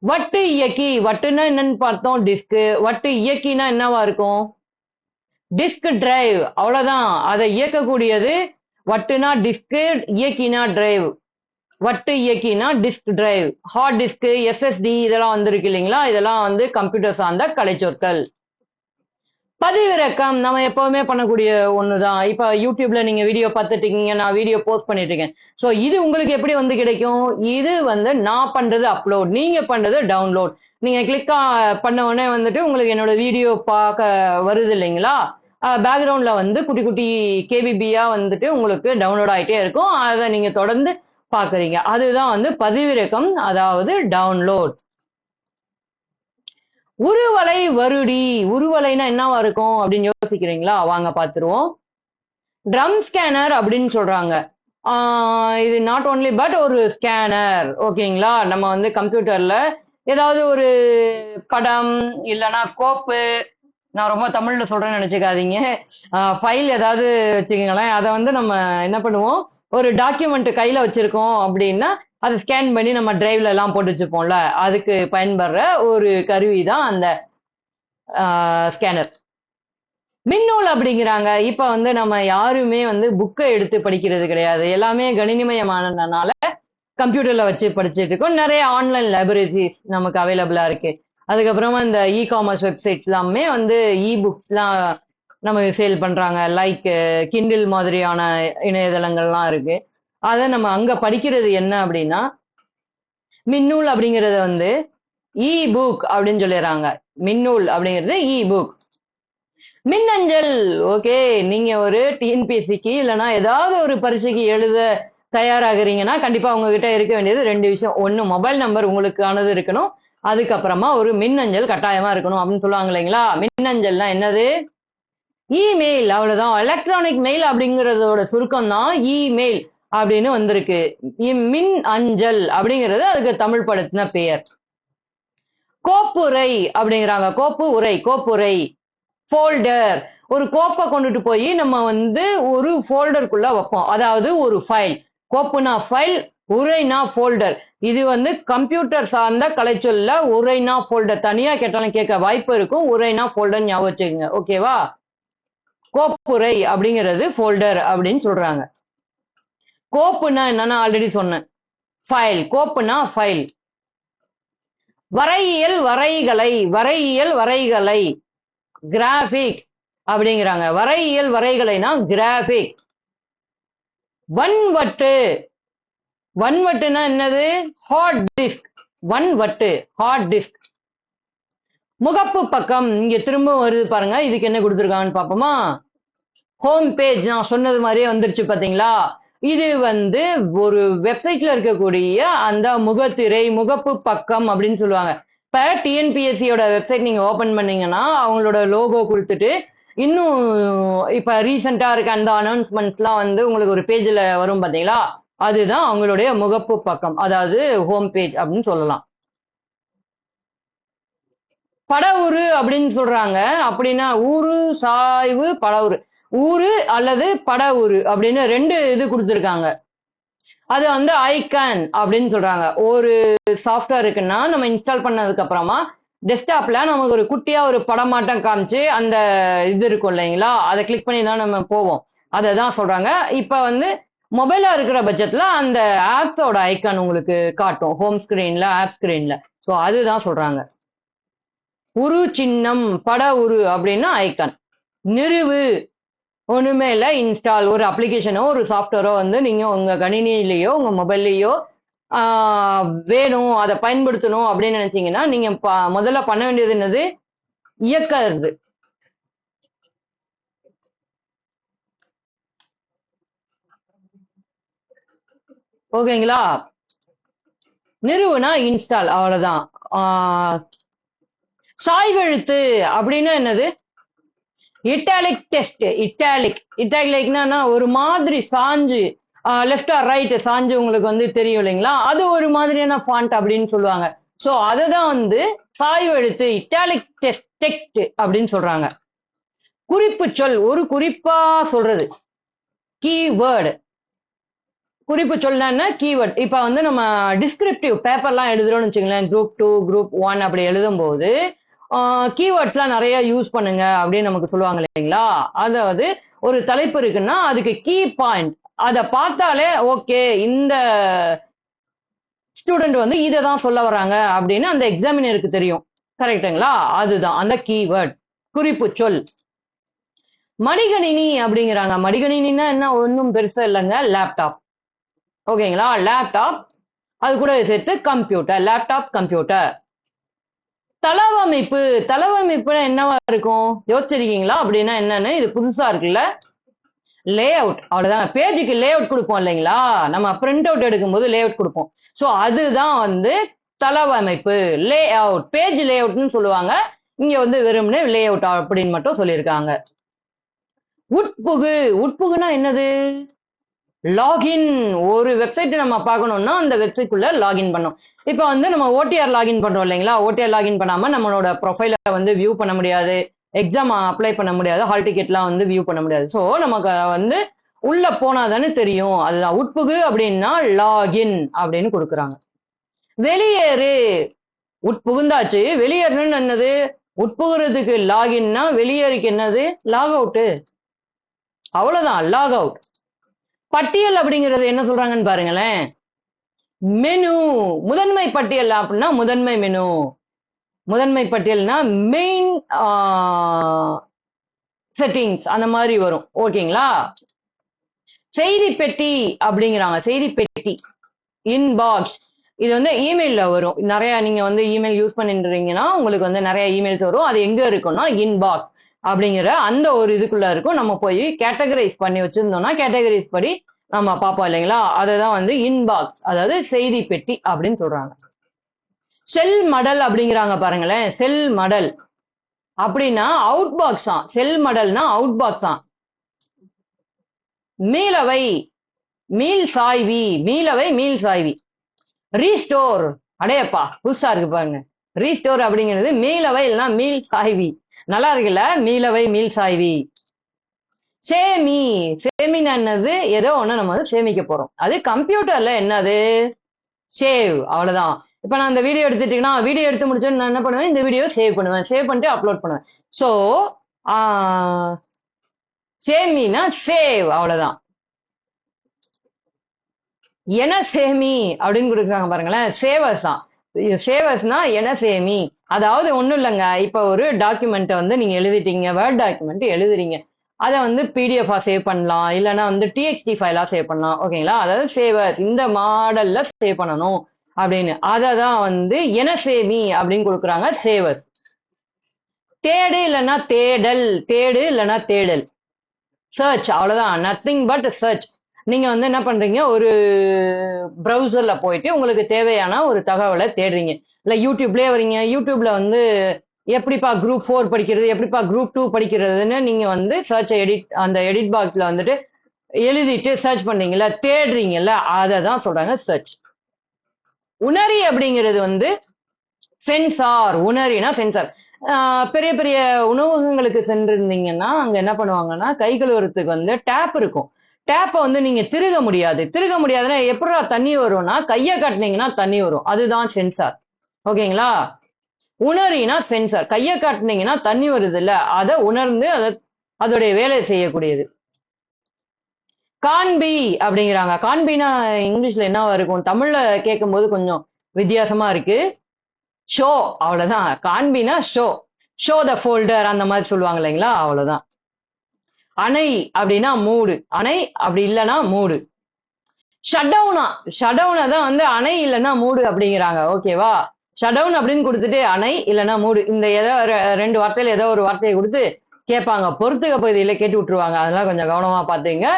வட்டு இயக்கி. வட்டுனா என்னன்னு பார்த்தோம், டிஸ்க். வட்டு இயக்கினா என்னவா இருக்கும்? Disk drive. அவ்வளவுதான். அதை இயக்கக்கூடியது வட்டுனா டிஸ்க், இயக்கினா டிரைவ். வட்டு இயக்கினா disk drive. Hard disk, SSD இதெல்லாம் வந்திருக்கு இல்லைங்களா? இதெல்லாம் வந்து கம்ப்யூட்டர் சார்ந்த கலைச்சொற்கள். பதிவிறக்கம் நம்ம எப்பவுமே பண்ணக்கூடிய ஒண்ணுதான். இப்ப யூடியூப்ல நீங்க வீடியோ பார்த்துட்டு இருக்கீங்க, நான் வீடியோ போஸ்ட் பண்ணிட்டு இருக்கேன். சோ இது உங்களுக்கு எப்படி வந்து கிடைக்கும்? இது வந்து நான் பண்றது அப்லோட், நீங்க பண்றது டவுன்லோட். நீங்க கிளிக் பண்ண உடனே வந்துட்டு உங்களுக்கு என்னோட வீடியோ பார்க்க வருது இல்லைங்களா? பேக்ரவுண்ட்ல வந்து குட்டி குட்டி கேபிபியா வந்துட்டு உங்களுக்கு டவுன்லோட் ஆயிட்டே இருக்கும். அதை நீங்க தொடர்ந்து பாக்குறீங்க. அதுதான் வந்து பதிவிறக்கம், அதாவது டவுன்லோட். உருவலை வருடி. உருவலைனா என்னவா இருக்கும் அப்படின்னு யோசிக்கிறீங்களா? வாங்க பாத்துருவோம். ட்ரம் ஸ்கேனர் அப்படின்னு சொல்றாங்க. இது நாட் ஓன்லி பட் ஒரு ஸ்கேனர், ஓகேங்களா? நம்ம வந்து கம்ப்யூட்டர்ல ஏதாவது ஒரு படம் இல்லைன்னா கோப்பு, நான் ரொம்ப தமிழ்ல சொல்றேன்னு நினைச்சுக்காதீங்க, ஃபைல் ஏதாவது வச்சுக்கோங்களேன், அதை வந்து நம்ம என்ன பண்ணுவோம், ஒரு டாக்குமெண்ட் கையில வச்சிருக்கோம் அப்படின்னா அதை ஸ்கேன் பண்ணி நம்ம டிரைவ்ல எல்லாம் போட்டு வச்சுப்போம்ல, அதுக்கு பயன்படுற ஒரு கருவி தான் அந்த ஸ்கேனர். மின்னூல் அப்படிங்கிறாங்க. இப்ப வந்து நம்ம யாருமே வந்து புக்கை எடுத்து படிக்கிறது கிடையாது. எல்லாமே கணினிமயமானதுனால கம்ப்யூட்டர்ல வச்சு படிச்சுட்டு இருக்கோம். நிறைய ஆன்லைன் லைப்ரரிஸ் நமக்கு அவைலபிளா இருக்கு. அதுக்கப்புறமா இந்த இ காமர்ஸ் வெப்சைட்ஸ் எல்லாமே வந்து இ புக்ஸ்லாம் நமக்கு சேல் பண்றாங்க. லைக் கிண்டில் மாதிரியான இணையதளங்கள்லாம் இருக்கு. அதை நம்ம அங்க படிக்கிறது என்ன அப்படின்னா, மின்னூல் அப்படிங்கறத வந்து இ புக் அப்படின்னு சொல்லிடுறாங்க. மின்னூல் அப்படிங்கிறது இ புக். மின்னஞ்சல். ஓகே, நீங்க ஒரு டிஎன்பிஎஸ்சிக்கு இல்லைன்னா ஏதாவது ஒரு பரீட்சைக்கு எழுத தயாராகிறீங்கன்னா கண்டிப்பா உங்ககிட்ட இருக்க வேண்டியது ரெண்டு விஷயம். ஒண்ணு, மொபைல் நம்பர் உங்களுக்கானது இருக்கணும். அதுக்கப்புறமா ஒரு மின்னஞ்சல் கட்டாயமா இருக்கணும் அப்படின்னு சொல்லுவாங்க இல்லைங்களா? மின்னஞ்சல்னா என்னது? இமெயில். அவ்வளவுதான். எலக்ட்ரானிக் மெயில் அப்படிங்கறதோட சுருக்கம் தான் இமெயில் அப்படின்னு வந்திருக்கு. மின் அஞ்சல் அப்படிங்கிறது அதுக்கு தமிழ் படுத்தின பெயர். கோப்புரை அப்படிங்கிறாங்க. கோப்பு உரை, கோப்புரை. ஃபோல்டர். ஒரு கோப்பை கொண்டுட்டு போய் நம்ம வந்து ஒரு ஃபோல்டருக்குள்ள வைப்போம். அதாவது ஒரு ஃபைல். கோப்புனா ஃபைல், உரைனா ஃபோல்டர். இது வந்து கம்ப்யூட்டர் சார்ந்த கலைச்சொல்ல உரைனா ஃபோல்டர். தனியா கேட்டாலும் கேட்க வாய்ப்பு இருக்கும். உரைனா ஃபோல்டர் ஞாபகம் வச்சுக்கோங்க. ஓகேவா? கோப்புரை அப்படிங்கிறது ஃபோல்டர் அப்படின்னு சொல்றாங்க. கோப்புனா என்னன்னா ஆல்ரெடி சொன்னேன். ஃபைல். கோப்புனா ஃபைல். வரையியல் வரைகலை. வரையியல் வரைகலை. கிராபிக் அப்படிங்கிறாங்க. வரையியல் வரைகலைனா கிராபிக். வன்வட்டு. வன்வட்டுனா என்னது? Hard disk. வன்வட்டு ஹார்ட் டிஸ்க். முகப்பு பக்கம். இங்க திரும்ப வருது பாருங்க. இதுக்கு என்ன கொடுத்துருக்காங்கன்னு பாப்போமா? Home page. நான் சொன்னது மாதிரியே வந்துருச்சு பாத்தீங்களா? இது வந்து ஒரு வெப்சைட்ல இருக்கக்கூடிய அந்த முகத்திரை, முகப்பு பக்கம் அப்படின்னு சொல்லுவாங்க. இப்ப டிஎன்பிஎஸ்சியோட வெப்சைட் நீங்க ஓபன் பண்ணீங்கன்னா அவங்களோட லோகோ கொடுத்துட்டு இன்னும் இப்ப ரீசெண்டா இருக்க அந்த அனௌன்ஸ்மெண்ட்ஸ்லாம் வந்து உங்களுக்கு ஒரு பேஜ்ல வரும் பாத்தீங்களா? அதுதான் அவங்களுடைய முகப்பு பக்கம், அதாவது ஹோம் பேஜ் அப்படின்னு சொல்லலாம். படவுரு அப்படின்னு சொல்றாங்க. அப்படின்னா ஊரு சாய்வு படவுரு. ஊரு அல்லது படவுரு அப்படின்னு 2 இது கொடுத்துருக்காங்க. அது வந்து ஐகான் அப்படின்னு சொல்றாங்க. ஒரு சாஃப்ட்வேர் இருக்குன்னா நம்ம இன்ஸ்டால் பண்ணதுக்கு அப்புறமா டெஸ்க்டாப்ல நமக்கு ஒரு குட்டியா ஒரு படமாட்டம் காமிச்சு அந்த இது இருக்கும் இல்லைங்களா, அதை கிளிக் பண்ணி தான் நம்ம போவோம். அதை தான் சொல்றாங்க. இப்ப வந்து மொபைலா இருக்கிற பட்சத்துல அந்த ஆப்ஸோட ஐகான் உங்களுக்கு காட்டும் ஹோம் ஸ்கிரீன்ல, ஆப் ஸ்கிரீன்ல. ஸோ அதுதான் சொல்றாங்க. உரு சின்னம், பட உரு அப்படின்னா ஐகான். நிறுவு. ஒண்ணுமே இல்ல, இன்ஸ்டால். ஒரு அப்ளிகேஷனோ ஒரு சாஃப்ட்வேரோ வந்து நீங்க உங்க கணினியிலேயோ உங்க மொபைல்லையோ வேணும், அதை பயன்படுத்தணும் அப்படின்னு நினைச்சீங்கன்னா நீங்க முதல்ல பண்ண வேண்டியது என்னது? இயக்கிறது. ஓகேங்களா? நிறுவுனா இன்ஸ்டால், அவ்வளவுதான். சாய்வெழுத்து அப்படின்னா என்னது? Italic test. இட்டாலிக்னா ஒரு மாதிரி சாஞ்சு லெஃப்ட் ஆர் ரைட் சாஞ்சு உங்களுக்கு வந்து தெரியும் இல்லைங்களா, அது ஒரு மாதிரியான ஃபாண்ட் அப்படின்னு சொல்லுவாங்க. சோ அதுதான் வந்து சாய்வெழுத்து, இட்டாலிக் டெக்ஸ்ட் அப்படின்னு சொல்றாங்க. குறிப்பு சொல். ஒரு குறிப்பா சொல்றது. கீவேர்டு. குறிப்பு சொல்னா என்ன? கீவேர்ட். இப்ப வந்து நம்ம டிஸ்கிரிப்டிவ் பேப்பர்லாம் எழுதுறோம்னு வச்சுங்களேன், குரூப் 2 குரூப் 1 அப்படி எழுதும் போது கீவேர்ட்ஸ்லாம் நிறைய யூஸ் பண்ணுங்க அப்படின்னு நமக்கு சொல்லுவாங்க இல்லைங்களா. அதாவது ஒரு தலைப்பு இருக்குன்னா அதுக்கு கீ பாயிண்ட் அதை பார்த்தாலே ஓகே, இந்த ஸ்டூடெண்ட் வந்து இதை தான் சொல்ல வராங்க அப்படின்னு அந்த எக்ஸாமினருக்கு தெரியும். கரெக்டுங்களா? அதுதான் அந்த கீவேர்ட், குறிப்பு சொல். மடிகணினி அப்படிங்கிறாங்க. மடிகணினா என்ன? ஒன்றும் பெருசா இல்லைங்க, லேப்டாப். ஓகேங்களா? லேப்டாப். அது கூட சேர்த்து கம்ப்யூட்டர், லேப்டாப் கம்ப்யூட்டர். தளவமைப்பு. தளவமைப்பு என்னவா இருக்கும்? யோசிச்சிருக்கீங்களா? அப்படின்னா என்னன்னு? இது புதுசா இருக்குல்ல. Lay out. அவ்வளவுதான். பேஜுக்கு லே அவுட் கொடுப்போம் இல்லைங்களா, நம்ம பிரிண்ட் அவுட் எடுக்கும்போது லே அவுட் கொடுப்போம். சோ அதுதான் வந்து தளவமைப்பு, லே அவுட். பேஜ் லே அவுட்னு சொல்லுவாங்க. இங்க வந்து வெறும்னே லே அவுட் அப்படின்னு மட்டும் சொல்லியிருக்காங்க. உட்புகு. உட்புகுனா என்னது? லாகின். ஒரு வெப்சைட் நம்ம பார்க்கணும்னா அந்த வெப்சைட்குள்ள லாகின் பண்ணோம். இப்போ வந்து நம்ம ஓடிஆர் லாகின் பண்றோம் இல்லைங்களா, ஓடிஆர் லாகின் பண்ணாம நம்மளோட ப்ரொஃபைல வந்து வியூ பண்ண முடியாது, எக்ஸாம் அப்ளை பண்ண முடியாது, ஹால் டிக்கெட்லாம் வந்து வியூ பண்ண முடியாது. ஸோ நமக்கு வந்து உள்ள போனா தானே தெரியும். அதுதான் உட்புகு அப்படின்னா லாகின் அப்படின்னு கொடுக்குறாங்க. வெளியேறு. உட்புகுந்தாச்சு, வெளியேறணும்னு என்னது? உட்புகுறதுக்கு லாகின்னா வெளியேறிக்கு என்னது? Log out. அவ்வளவுதான், லாக் அவுட். பட்டியல் அப்படிங்கிறது என்ன சொல்றாங்கன்னு பாருங்களேன். மெனு. முதன்மை பட்டியல் அப்படின்னா முதன்மை மெனு. முதன்மை பட்டியல்னா மெயின் செட்டிங்ஸ் அந்த மாதிரி வரும். ஓகேங்களா? செய்தி பெட்டி அப்படிங்கிறாங்க. செய்தி பெட்டி, இன்பாக்ஸ். இது வந்து இமெயில்ல வரும். நிறைய நீங்க வந்து இமெயில் யூஸ் பண்ணிட்டுறீங்கன்னா உங்களுக்கு வந்து நிறைய இமெயில்ஸ் வரும். அது எங்க இருக்கும்னா இன்பாக்ஸ் அப்படிங்கிற அந்த ஒரு இதுக்குள்ள இருக்கும். நம்ம போய் கேட்டகரைஸ் பண்ணி வச்சிருந்தோம்னா கேட்டகரைஸ் படி நம்ம பார்ப்போம் இல்லைங்களா, அதுதான் வந்து இன்பாக்ஸ், அதாவது செய்தி பெட்டி அப்படின்னு சொல்றாங்க. செல் மடல் அப்படிங்கிறாங்க பாருங்களேன். செல் மடல் அப்படின்னா அவுட் பாக்ஸா. செல் மடல்னா அவுட் பாக்ஸா. மீளவை, மீள் சாய்வி. மீளவை, மீள் சாய்வி. ரீஸ்டோர். அடையப்பா புதுசா இருக்கு பாருங்க. ரீஸ்டோர் அப்படிங்கிறது மீளவை இல்லைன்னா மீள் சாய்வி. நல்லா இருக்குல்ல, மீளவை மீள் சாய்வி. சேமி. சேமின்னா என்னது? ஏதோ ஒண்ணு நம்ம வந்து சேமிக்க போறோம். அது கம்ப்யூட்டர்ல என்னது? சேவ், அவ்வளவுதான். இப்ப நான் இந்த வீடியோ எடுத்துட்டீங்கன்னா வீடியோ எடுத்து முடிச்சோன்னு நான் என்ன பண்ணுவேன், இந்த வீடியோ சேவ் பண்ணுவேன், சேவ் பண்ணிட்டு அப்லோட் பண்ணுவேன். சோ சேவ் மீனா சேவ், அவ்வளவுதான். என சேமி அப்படின்னு கொடுக்குறாங்க பாருங்களேன், சேவர்ஸ் தான். சேவர்ஸ்னா என சேமி, அதாவது ஒண்ணும் இல்லைங்க. இப்ப ஒரு டாக்குமெண்ட் வந்து நீங்க எழுதிட்டீங்க, வேர்ட் டாக்குமெண்ட் எழுதுறீங்க, அதை வந்து பிடிஎஃபா சேவ் பண்ணலாம், இல்லைன்னா வந்து டிஎக்ஸ்டி ஃபைலா சேவ் பண்ணலாம். ஓகேங்களா? அதாவது சேவர்ஸ் இந்த மாடல்ல சேவ் பண்ணணும் அப்படின்னு, அதை தான் வந்து என சேமி அப்படின்னு கொடுக்குறாங்க சேவர்ஸ். தேடு இல்லைன்னா தேடல், தேடு இல்லைன்னா தேடல், சர்ச், அவ்வளவுதான். Nothing but search. நீங்க வந்து என்ன பண்றீங்க, ஒரு ப்ரௌசர்ல போயிட்டு உங்களுக்கு தேவையான ஒரு தகவலை தேடுறீங்க, இல்ல யூடியூப்லயே வரீங்க, யூடியூப்ல வந்து எப்படிப்பா குரூப் 4 படிக்கிறது, எப்படிப்பா குரூப் 2 படிக்கிறதுன்னு நீங்க வந்து சர்ச் அந்த எடிட் பாக்ஸ்ல வந்துட்டு எழுதிட்டு சர்ச் பண்றீங்கல்ல, தேடுறீங்கல்ல, அதை தான் சொல்றாங்க சர்ச். உணரி அப்படிங்கிறது வந்து சென்சார். உணரினா சென்சார். பெரிய பெரிய உணவகங்களுக்கு சென்றிருந்தீங்கன்னா அங்க என்ன பண்ணுவாங்கன்னா, கை கழுவுறதுக்கு வந்து டேப் இருக்கும். டேப்பை வந்து நீங்க திருக முடியாது. திருக முடியாதுன்னா எப்படா தண்ணி வரும்னா, கையை காட்டினீங்கன்னா தண்ணி வரும். அதுதான் சென்சார். ஓகேங்களா? உணரினா சென்சார். கையை காட்டினீங்கன்னா தண்ணி வருது இல்ல, அதை உணர்ந்து அதோடைய வேலையை செய்யக்கூடியது. காண்பி அப்படிங்கிறாங்க. காண்பினா இங்கிலீஷ்ல என்னவா இருக்கும், தமிழ்ல கேட்கும் போது கொஞ்சம் வித்தியாசமா இருக்கு. ஷோ, அவ்வளவுதான். காண்பினா ஷோ, ஷோ த ஃபோல்டர் அந்த மாதிரி சொல்லுவாங்க இல்லைங்களா, அவ்வளவுதான். அணை அப்படின்னா மூடு, அணை அப்படி இல்லைன்னா மூடு. ஷட்டவுனா, ஷட்டவுனை தான் வந்து அணை இல்லைன்னா மூடு அப்படிங்கிறாங்க. ஓகேவா? ஷட்டவுன் அப்படின்னு கொடுத்துட்டு அணை இல்லைன்னா மூடு, இந்த ஏதோ ரெண்டு வார்த்தையில ஏதோ ஒரு வார்த்தையை கொடுத்து கேட்பாங்க, பொறுத்துக்க பகுதியில கேட்டு விட்டுருவாங்க, அதெல்லாம் கொஞ்சம் கவனமா பாத்துங்க.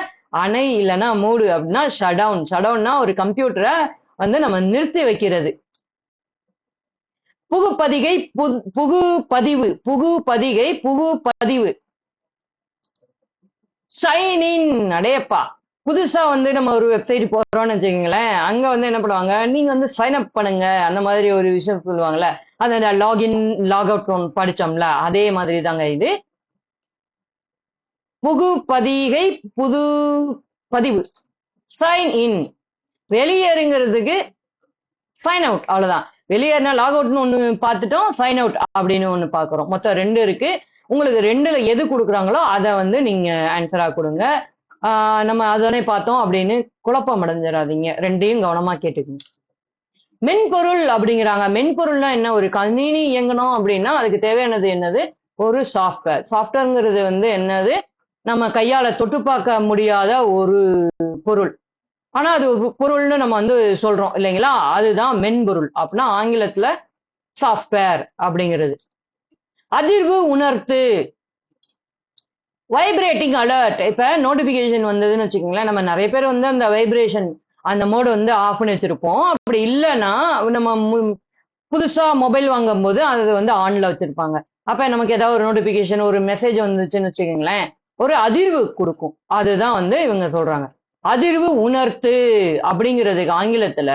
அணை இல்லைன்னா மூடு அப்படின்னா ஷட்டவுன். ஷட்டவுன்னா ஒரு கம்ப்யூட்டரை வந்து நம்ம நிறுத்தி வைக்கிறது. புகுப்பதிகை, புகுபதிவு, புகுபதிகை, புகுபதிவு. சைன் இன், அடேப்பா. புதுசா வந்து நம்ம ஒரு வெப்சைட் போறோம்னு வச்சுக்கோங்களேன், அங்க வந்து என்ன பண்ணுவாங்க, நீங்க வந்து சைன் அப் பண்ணுங்க அந்த மாதிரி ஒரு விஷயம் சொல்லுவாங்கல்ல, அந்த லாகின் லாக் அவுட் படிச்சோம்ல, அதே மாதிரி தாங்க இது. புகுபதிகை, புது பதிவு. சைன் இன், வெளியேறுங்கிறதுக்கு சைன் அவுட், அவ்வளவுதான். வெளியேறினா லாக் அவுட்னு ஒண்ணு பார்த்துட்டோம், சைன் அவுட் அப்படின்னு ஒண்ணு பாக்குறோம். மொத்தம் 2 இருக்கு. உங்களுக்கு 2ல எது கொடுக்குறாங்களோ அதை வந்து நீங்க ஆன்சரா கொடுங்க. நம்ம அதனை பார்த்தோம் அப்படின்னு குழப்பம் அடைஞ்சிடாதீங்க, 2யும் கவனமா கேட்டுக்கணும். மென்பொருள் அப்படிங்கிறாங்க. மென்பொருள்னா என்ன, ஒரு கணினி இயங்கணும் அப்படின்னா அதுக்கு தேவையானது என்னது, ஒரு சாஃப்ட்வேர். சாஃப்ட்வேர்ங்கிறது வந்து என்னது, நம்ம கையால தொட்டு பார்க்க முடியாத ஒரு பொருள், ஆனா அது ஒரு பொருள்னு நம்ம வந்து சொல்றோம் இல்லைங்களா, அதுதான் மென்பொருள். அப்படின்னா ஆங்கிலத்துல சாஃப்ட்வேர் அப்படிங்கிறது. அதிர்வு உணர்த்து, வைப்ரேட்டிங் அலர்ட். இப்ப நோட்டிபிகேஷன் வந்ததுன்னு வச்சுக்கோங்களேன், நம்ம நிறைய பேர் வந்து அந்த வைப்ரேஷன் அந்த மோடு வந்து ஆஃப் பண்ணி வச்சிருப்போம். அப்படி இல்லைன்னா நம்ம புதுசா மொபைல் வாங்கும் போது அது வந்து ஆன்ல வச்சிருப்பாங்க. அப்ப நமக்கு ஏதாவது ஒரு நோட்டிபிகேஷன், ஒரு மெசேஜ் வந்துச்சுன்னு வச்சுக்கோங்களேன், ஒரு அதிர்வு கொடுக்கும். அதுதான் வந்து இவங்க சொல்றாங்க அதிர்வு உணர்த்து அப்படிங்கிறதுக்கு ஆங்கிலத்துல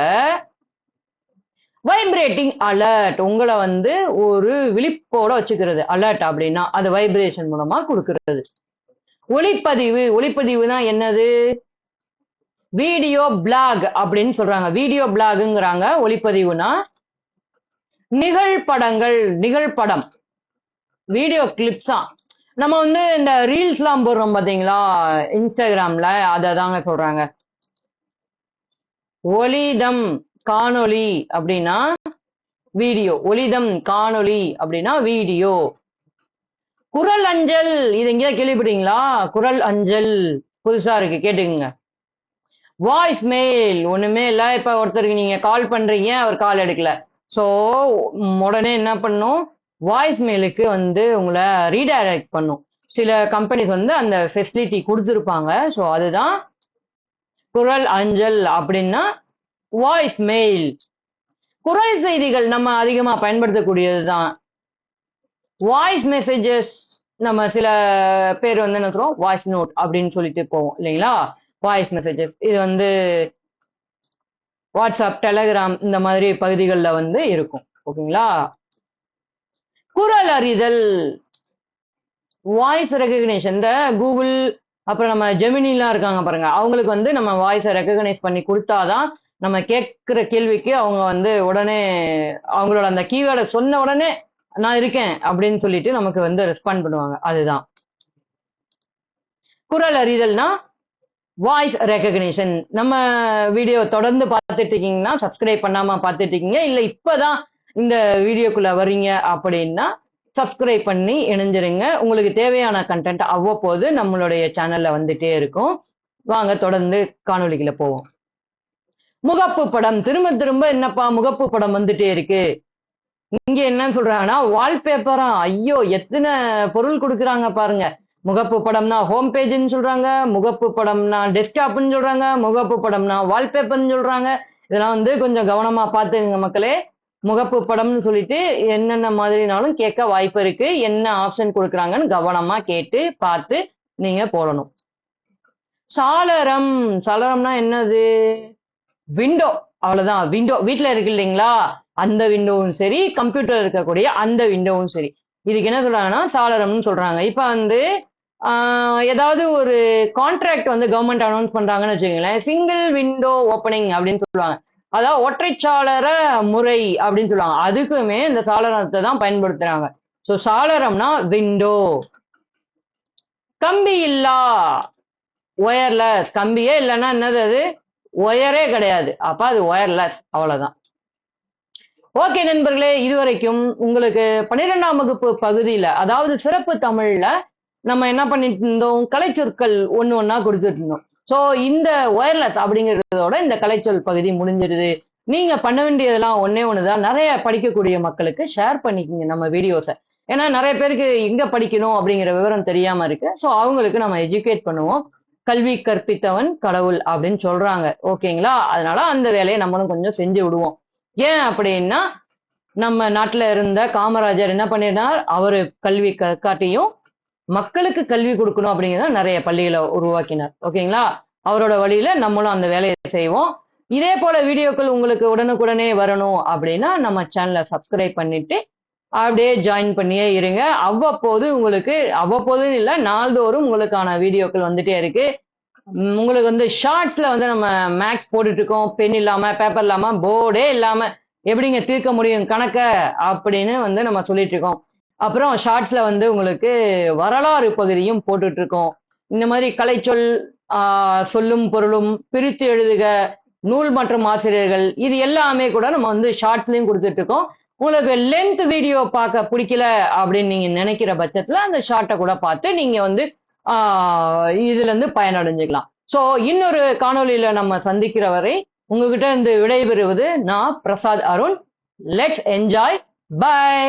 வைப்ரேட்டிங் அலர்ட். உங்களை வந்து ஒரு விழிப்போட வச்சுக்கிறது. அலர்ட் அப்படின்னா அது வைப்ரேஷன் மூலமா கொடுக்கிறது. ஒளிப்பதிவு, ஒளிப்பதிவுனா என்னது, வீடியோ பிளாக் அப்படின்னு சொல்றாங்க. வீடியோ பிளாக்ங்கிறாங்க. ஒளிப்பதிவுனா நிகழ்படங்கள், நிகழ்படம், வீடியோ கிளிப்ஸ் தான். நம்ம வந்து இந்த ரீல்ஸ் எல்லாம் போடுறோம் பாத்தீங்களா இன்ஸ்டாகிராம்ல, அதை தாங்க சொல்றாங்க. ஒளிதம், காணொளி அப்படின்னா வீடியோ, ஒளிதம் காணொளி அப்படின்னா வீடியோ. குரல் அஞ்சல், இது எங்கேயா கேள்விப்பட்டீங்களா, குரல் அஞ்சல் புதுசா இருக்கு, கேட்டுக்குங்க. வாய்ஸ் மெயில், ஒண்ணுமே இல்ல, இப்ப ஒருத்தருக்கு நீங்க கால் பண்றீங்க, அவர் கால் எடுக்கல, சோ உடனே என்ன பண்ணும், வாய்ஸ் மெயிலுக்கு வந்து உங்களை ரீடைரக்ட் பண்ணும். சில கம்பெனிஸ் வந்து அந்த ஃபெசிலிட்டி கொடுத்துருப்பாங்க. சோ அதுதான் குரல் அஞ்சல் அப்படின்னா வாய்ஸ் மெயில். குரல் செய்திகள் நம்ம அதிகமா பயன்படுத்தக்கூடியதுதான். வாய்ஸ் மெசேஜஸ் நம்ம சில பேர் வந்து என்ன சொல்றோம், வாய்ஸ் நோட் அப்படின்னு சொல்லிட்டு போவோம் இல்லைங்களா. வாய்ஸ் மெசேஜஸ் இது வந்து வாட்ஸ்அப், டெலகிராம் இந்த மாதிரி பகுதிகளில் வந்து இருக்கும். ஓகேங்களா. குரல் அறிதல், வாய்ஸ் ரெகக்னேஷன். இந்த கூகுள் அப்புறம் நம்ம ஜெமினிலாம் இருக்காங்க பாருங்க, அவங்களுக்கு வந்து நம்ம வாய்ஸை ரெகக்னைஸ் பண்ணி கொடுத்தாதான் நம்ம கேட்கிற கேள்விக்கு அவங்க வந்து உடனே அவங்களோட அந்த கீவேர்டை சொன்ன உடனே நான் இருக்கேன் அப்படின்னு சொல்லிட்டு நமக்கு வந்து ரெஸ்பாண்ட் பண்ணுவாங்க. அதுதான் குரல் அறிதல்னா வாய்ஸ் ரெகக்னிஷன். நம்ம வீடியோ தொடர்ந்து பார்த்துட்டு இருக்கீங்கன்னா, சப்ஸ்கிரைப் பண்ணாம பார்த்துட்டு இருக்கீங்க, இல்ல இப்பதான் இந்த வீடியோக்குள்ள வர்றீங்க அப்படின்னா சப்ஸ்கிரைப் பண்ணி இணைஞ்சிருங்க. உங்களுக்கு தேவையான கண்டென்ட் அவ்வப்போது நம்மளுடைய சேனல்ல வந்துட்டே இருக்கும். வாங்க தொடர்ந்து காணொளிக்குள்ள போவோம். முகப்பு படம். திரும்ப திரும்ப என்னப்பா முகப்பு படம் வந்துட்டே இருக்கு. இங்க என்ன சொல்றாங்கன்னா வால்பேப்பரா, ஐயோ எத்தனை பொருள் கொடுக்குறாங்க பாருங்க. முகப்பு படம்னா ஹோம் பேஜ்னு சொல்றாங்க, முகப்பு படம்னா டெஸ்க்டாப்னு சொல்றாங்க, முகப்பு படம்னா வால்பேப்பர்னு சொல்றாங்க. இதெல்லாம் வந்து கொஞ்சம் கவனமா பார்த்துங்க மக்களே. முகப்பு படம்னு சொல்லிட்டு என்னென்ன மாதிரினாலும் கேட்க வாய்ப்பு இருக்கு. என்ன ஆப்ஷன் கொடுக்குறாங்கன்னு கவனமா கேட்டு பார்த்து நீங்க போடணும். சாளரம். சாளரம்னா என்னது? விண்டோ. அவ்வளவுதான். விண்டோ வீட்டுல இருக்கு இல்லைங்களா, அந்த விண்டோவும் சரி, கம்ப்யூட்டர் இருக்கக்கூடிய அந்த விண்டோவும் சரி, இதுக்கு என்ன சொல்றாங்கன்னா சாளரம்னு சொல்றாங்க. இப்ப வந்து ஏதாவது ஒரு கான்ட்ராக்ட் வந்து கவர்மெண்ட் அனௌன்ஸ் பண்றாங்கன்னு வச்சுக்கோங்களேன், சிங்கிள் விண்டோ ஓப்பனிங் அப்படின்னு சொல்லுவாங்க. அதாவது ஒற்றைச்சாளர முறை அப்படின்னு சொல்லுவாங்க. அதுக்குமே இந்த சாளரத்தை தான் பயன்படுத்துறாங்க. சோ சாளரம்னா விண்டோ. கம்பி இல்லா, ஒயர்லெஸ். கம்பியே இல்லைன்னா என்னது அது? ஒயரே கிடையாது. அப்ப அது ஒயர்லெஸ். அவ்வளவுதான். ஓகே நண்பர்களே, இதுவரைக்கும் உங்களுக்கு 12ஆம் வகுப்பு பகுதியில, அதாவது சிறப்பு தமிழ்ல நம்ம என்ன பண்ணிட்டு இருந்தோம், கலைச்சொற்கள் ஒண்ணா கொடுத்துட்டு இருந்தோம். சோ இந்த ஒயர்லெஸ் அப்படிங்கறதோட இந்த கலைச்சொல் பகுதி முடிஞ்சிருது. நீங்க பண்ண வேண்டியதெல்லாம் ஒண்ணே ஒண்ணுதான், நிறைய படிக்கக்கூடிய மக்களுக்கு ஷேர் பண்ணிக்கோங்க நம்ம வீடியோஸை. ஏன்னா நிறைய பேருக்கு எங்க படிக்கணும் அப்படிங்கிற விவரம் தெரியாம இருக்கு. சோ அவங்களுக்கு நம்ம எஜுகேட் பண்ணுவோம். கல்வி கற்பித்தவன் கடவுள் அப்படின்னு சொல்றாங்க. ஓகேங்களா? அதனால அந்த வேலையை நம்மளும் கொஞ்சம் செஞ்சு விடுவோம். ஏன் அப்படின்னா, நம்ம நாட்டுல இருந்த காமராஜர் என்ன பண்ணினார், அவரு கல்வி காட்டியும் மக்களுக்கு கல்வி கொடுக்கணும் அப்படிங்கிறத நிறைய பள்ளிகளை உருவாக்கினார். ஓகேங்களா? அவரோட வழியில நம்மளும் அந்த வேலையை செய்வோம். இதே போல வீடியோக்கள் உங்களுக்கு உடனுக்குடனே வரணும் அப்படின்னா நம்ம சேனலை சப்ஸ்கிரைப் பண்ணிட்டு அப்படியே ஜாயின் பண்ணியே இருங்க. அவ்வப்போது உங்களுக்கு, அவ்வப்போதுன்னு இல்லை, நாள்தோறும் உங்களுக்கான வீடியோக்கள் வந்துட்டே இருக்கு. உங்களுக்கு வந்து ஷார்ட்ஸ்ல வந்து நம்ம மேக்ஸ் போட்டுட்டு இருக்கோம். பென் இல்லாம, பேப்பர் இல்லாம, போர்டே இல்லாம எப்படிங்க தீர்க்க முடியும் கணக்க அப்படின்னு வந்து நம்ம சொல்லிட்டு இருக்கோம். அப்புறம் ஷார்ட்ஸ்ல வந்து உங்களுக்கு வரலாறு பகுதியும் போட்டுட்டு இருக்கோம். இந்த மாதிரி கலைச்சொல், சொல்லும் பொருளும், பிரித்து எழுதுக, நூல் மற்றும் ஆசிரியர்கள், இது எல்லாமே கூட நம்ம வந்து ஷார்ட்ஸ்லயும் கொடுத்துட்டு இருக்கோம். உங்களுக்கு லென்த் வீடியோ பார்க்க பிடிக்கல அப்படின்னு நீங்க நினைக்கிற பட்சத்துல அந்த ஷார்ட்டை கூட பார்த்து நீங்க வந்து இதுல இருந்து பயனடைஞ்சுக்கலாம். சோ இன்னொரு காணொலியில நம்ம சந்திக்கிற வரை உங்ககிட்ட இருந்து விடைபெறுவது நான் Prasad Arun. Let's enjoy. By.